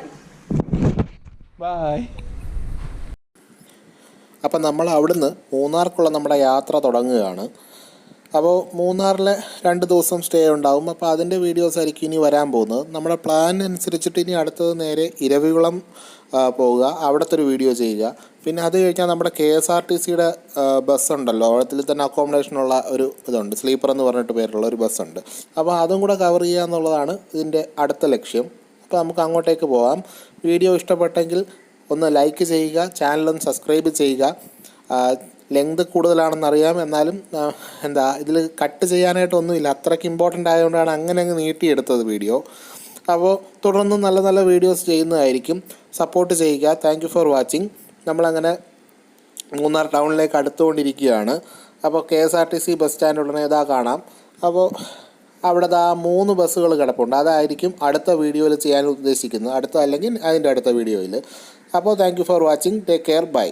ബൈ. അപ്പം നമ്മൾ അവിടുന്ന് മൂന്നാർക്കുള്ള നമ്മുടെ യാത്ര തുടങ്ങുകയാണ്. അപ്പോൾ മൂന്നാറിൽ 2 ദിവസം സ്റ്റേ ഉണ്ടാവും. അപ്പോൾ അതിൻ്റെ വീഡിയോസ് ആയിരിക്കും ഇനി വരാൻ പോകുന്നത്. നമ്മുടെ പ്ലാൻ അനുസരിച്ചിട്ട് ഇനി അടുത്തത് നേരെ ഇരവികുളം പോവുക, അവിടുത്തെ ഒരു വീഡിയോ ചെയ്യുക. പിന്നെ അത് കഴിഞ്ഞാൽ നമ്മുടെ KSRTCയുടെ ബസ്സുണ്ടല്ലോ, അവിടത്തിൽ തന്നെ അക്കോമഡേഷനുള്ള ഒരു ഇതുണ്ട്, സ്ലീപ്പർ എന്ന് പറഞ്ഞിട്ട് പേരുള്ള ഒരു ബസ്സുണ്ട്. അപ്പോൾ അതും കൂടെ കവർ ചെയ്യുക എന്നുള്ളതാണ് ഇതിൻ്റെ അടുത്ത ലക്ഷ്യം. അപ്പോൾ നമുക്ക് അങ്ങോട്ടേക്ക് പോകാം. വീഡിയോ ഇഷ്ടപ്പെട്ടെങ്കിൽ ഒന്ന് ലൈക്ക് ചെയ്യുക, ചാനലൊന്ന് സബ്സ്ക്രൈബ് ചെയ്യുക. ലെങ്ത് കൂടുതലാണെന്നറിയാം, എന്നാലും ഇതിൽ കട്ട് ചെയ്യാനായിട്ടൊന്നുമില്ല, അത്രയ്ക്ക് ഇമ്പോർട്ടൻ്റ് ആയതുകൊണ്ടാണ് അങ്ങനെ അങ്ങ് നീട്ടിയെടുത്തത് വീഡിയോ. അപ്പോൾ തുടർന്നും നല്ല നല്ല വീഡിയോസ് ചെയ്യുന്നതായിരിക്കും. സപ്പോർട്ട് ചെയ്യുക. Thank you for watching. നമ്മളങ്ങനെ മൂന്നാർ ടൗണിലേക്ക് അടുത്തുകൊണ്ടിരിക്കുകയാണ്. അപ്പോൾ KSRTC ബസ് സ്റ്റാൻഡ് ഉടനെ ഇതാ കാണാം. അപ്പോൾ അവിടെ 3 ബസ്സുകൾ കിടപ്പുണ്ട്. അതായിരിക്കും അടുത്ത വീഡിയോയിൽ ചെയ്യാൻ ഉദ്ദേശിക്കുന്നത്, അല്ലെങ്കിൽ അതിൻ്റെ അടുത്ത വീഡിയോയിൽ. അപ്പോൾ thank you for watching. Take care. By.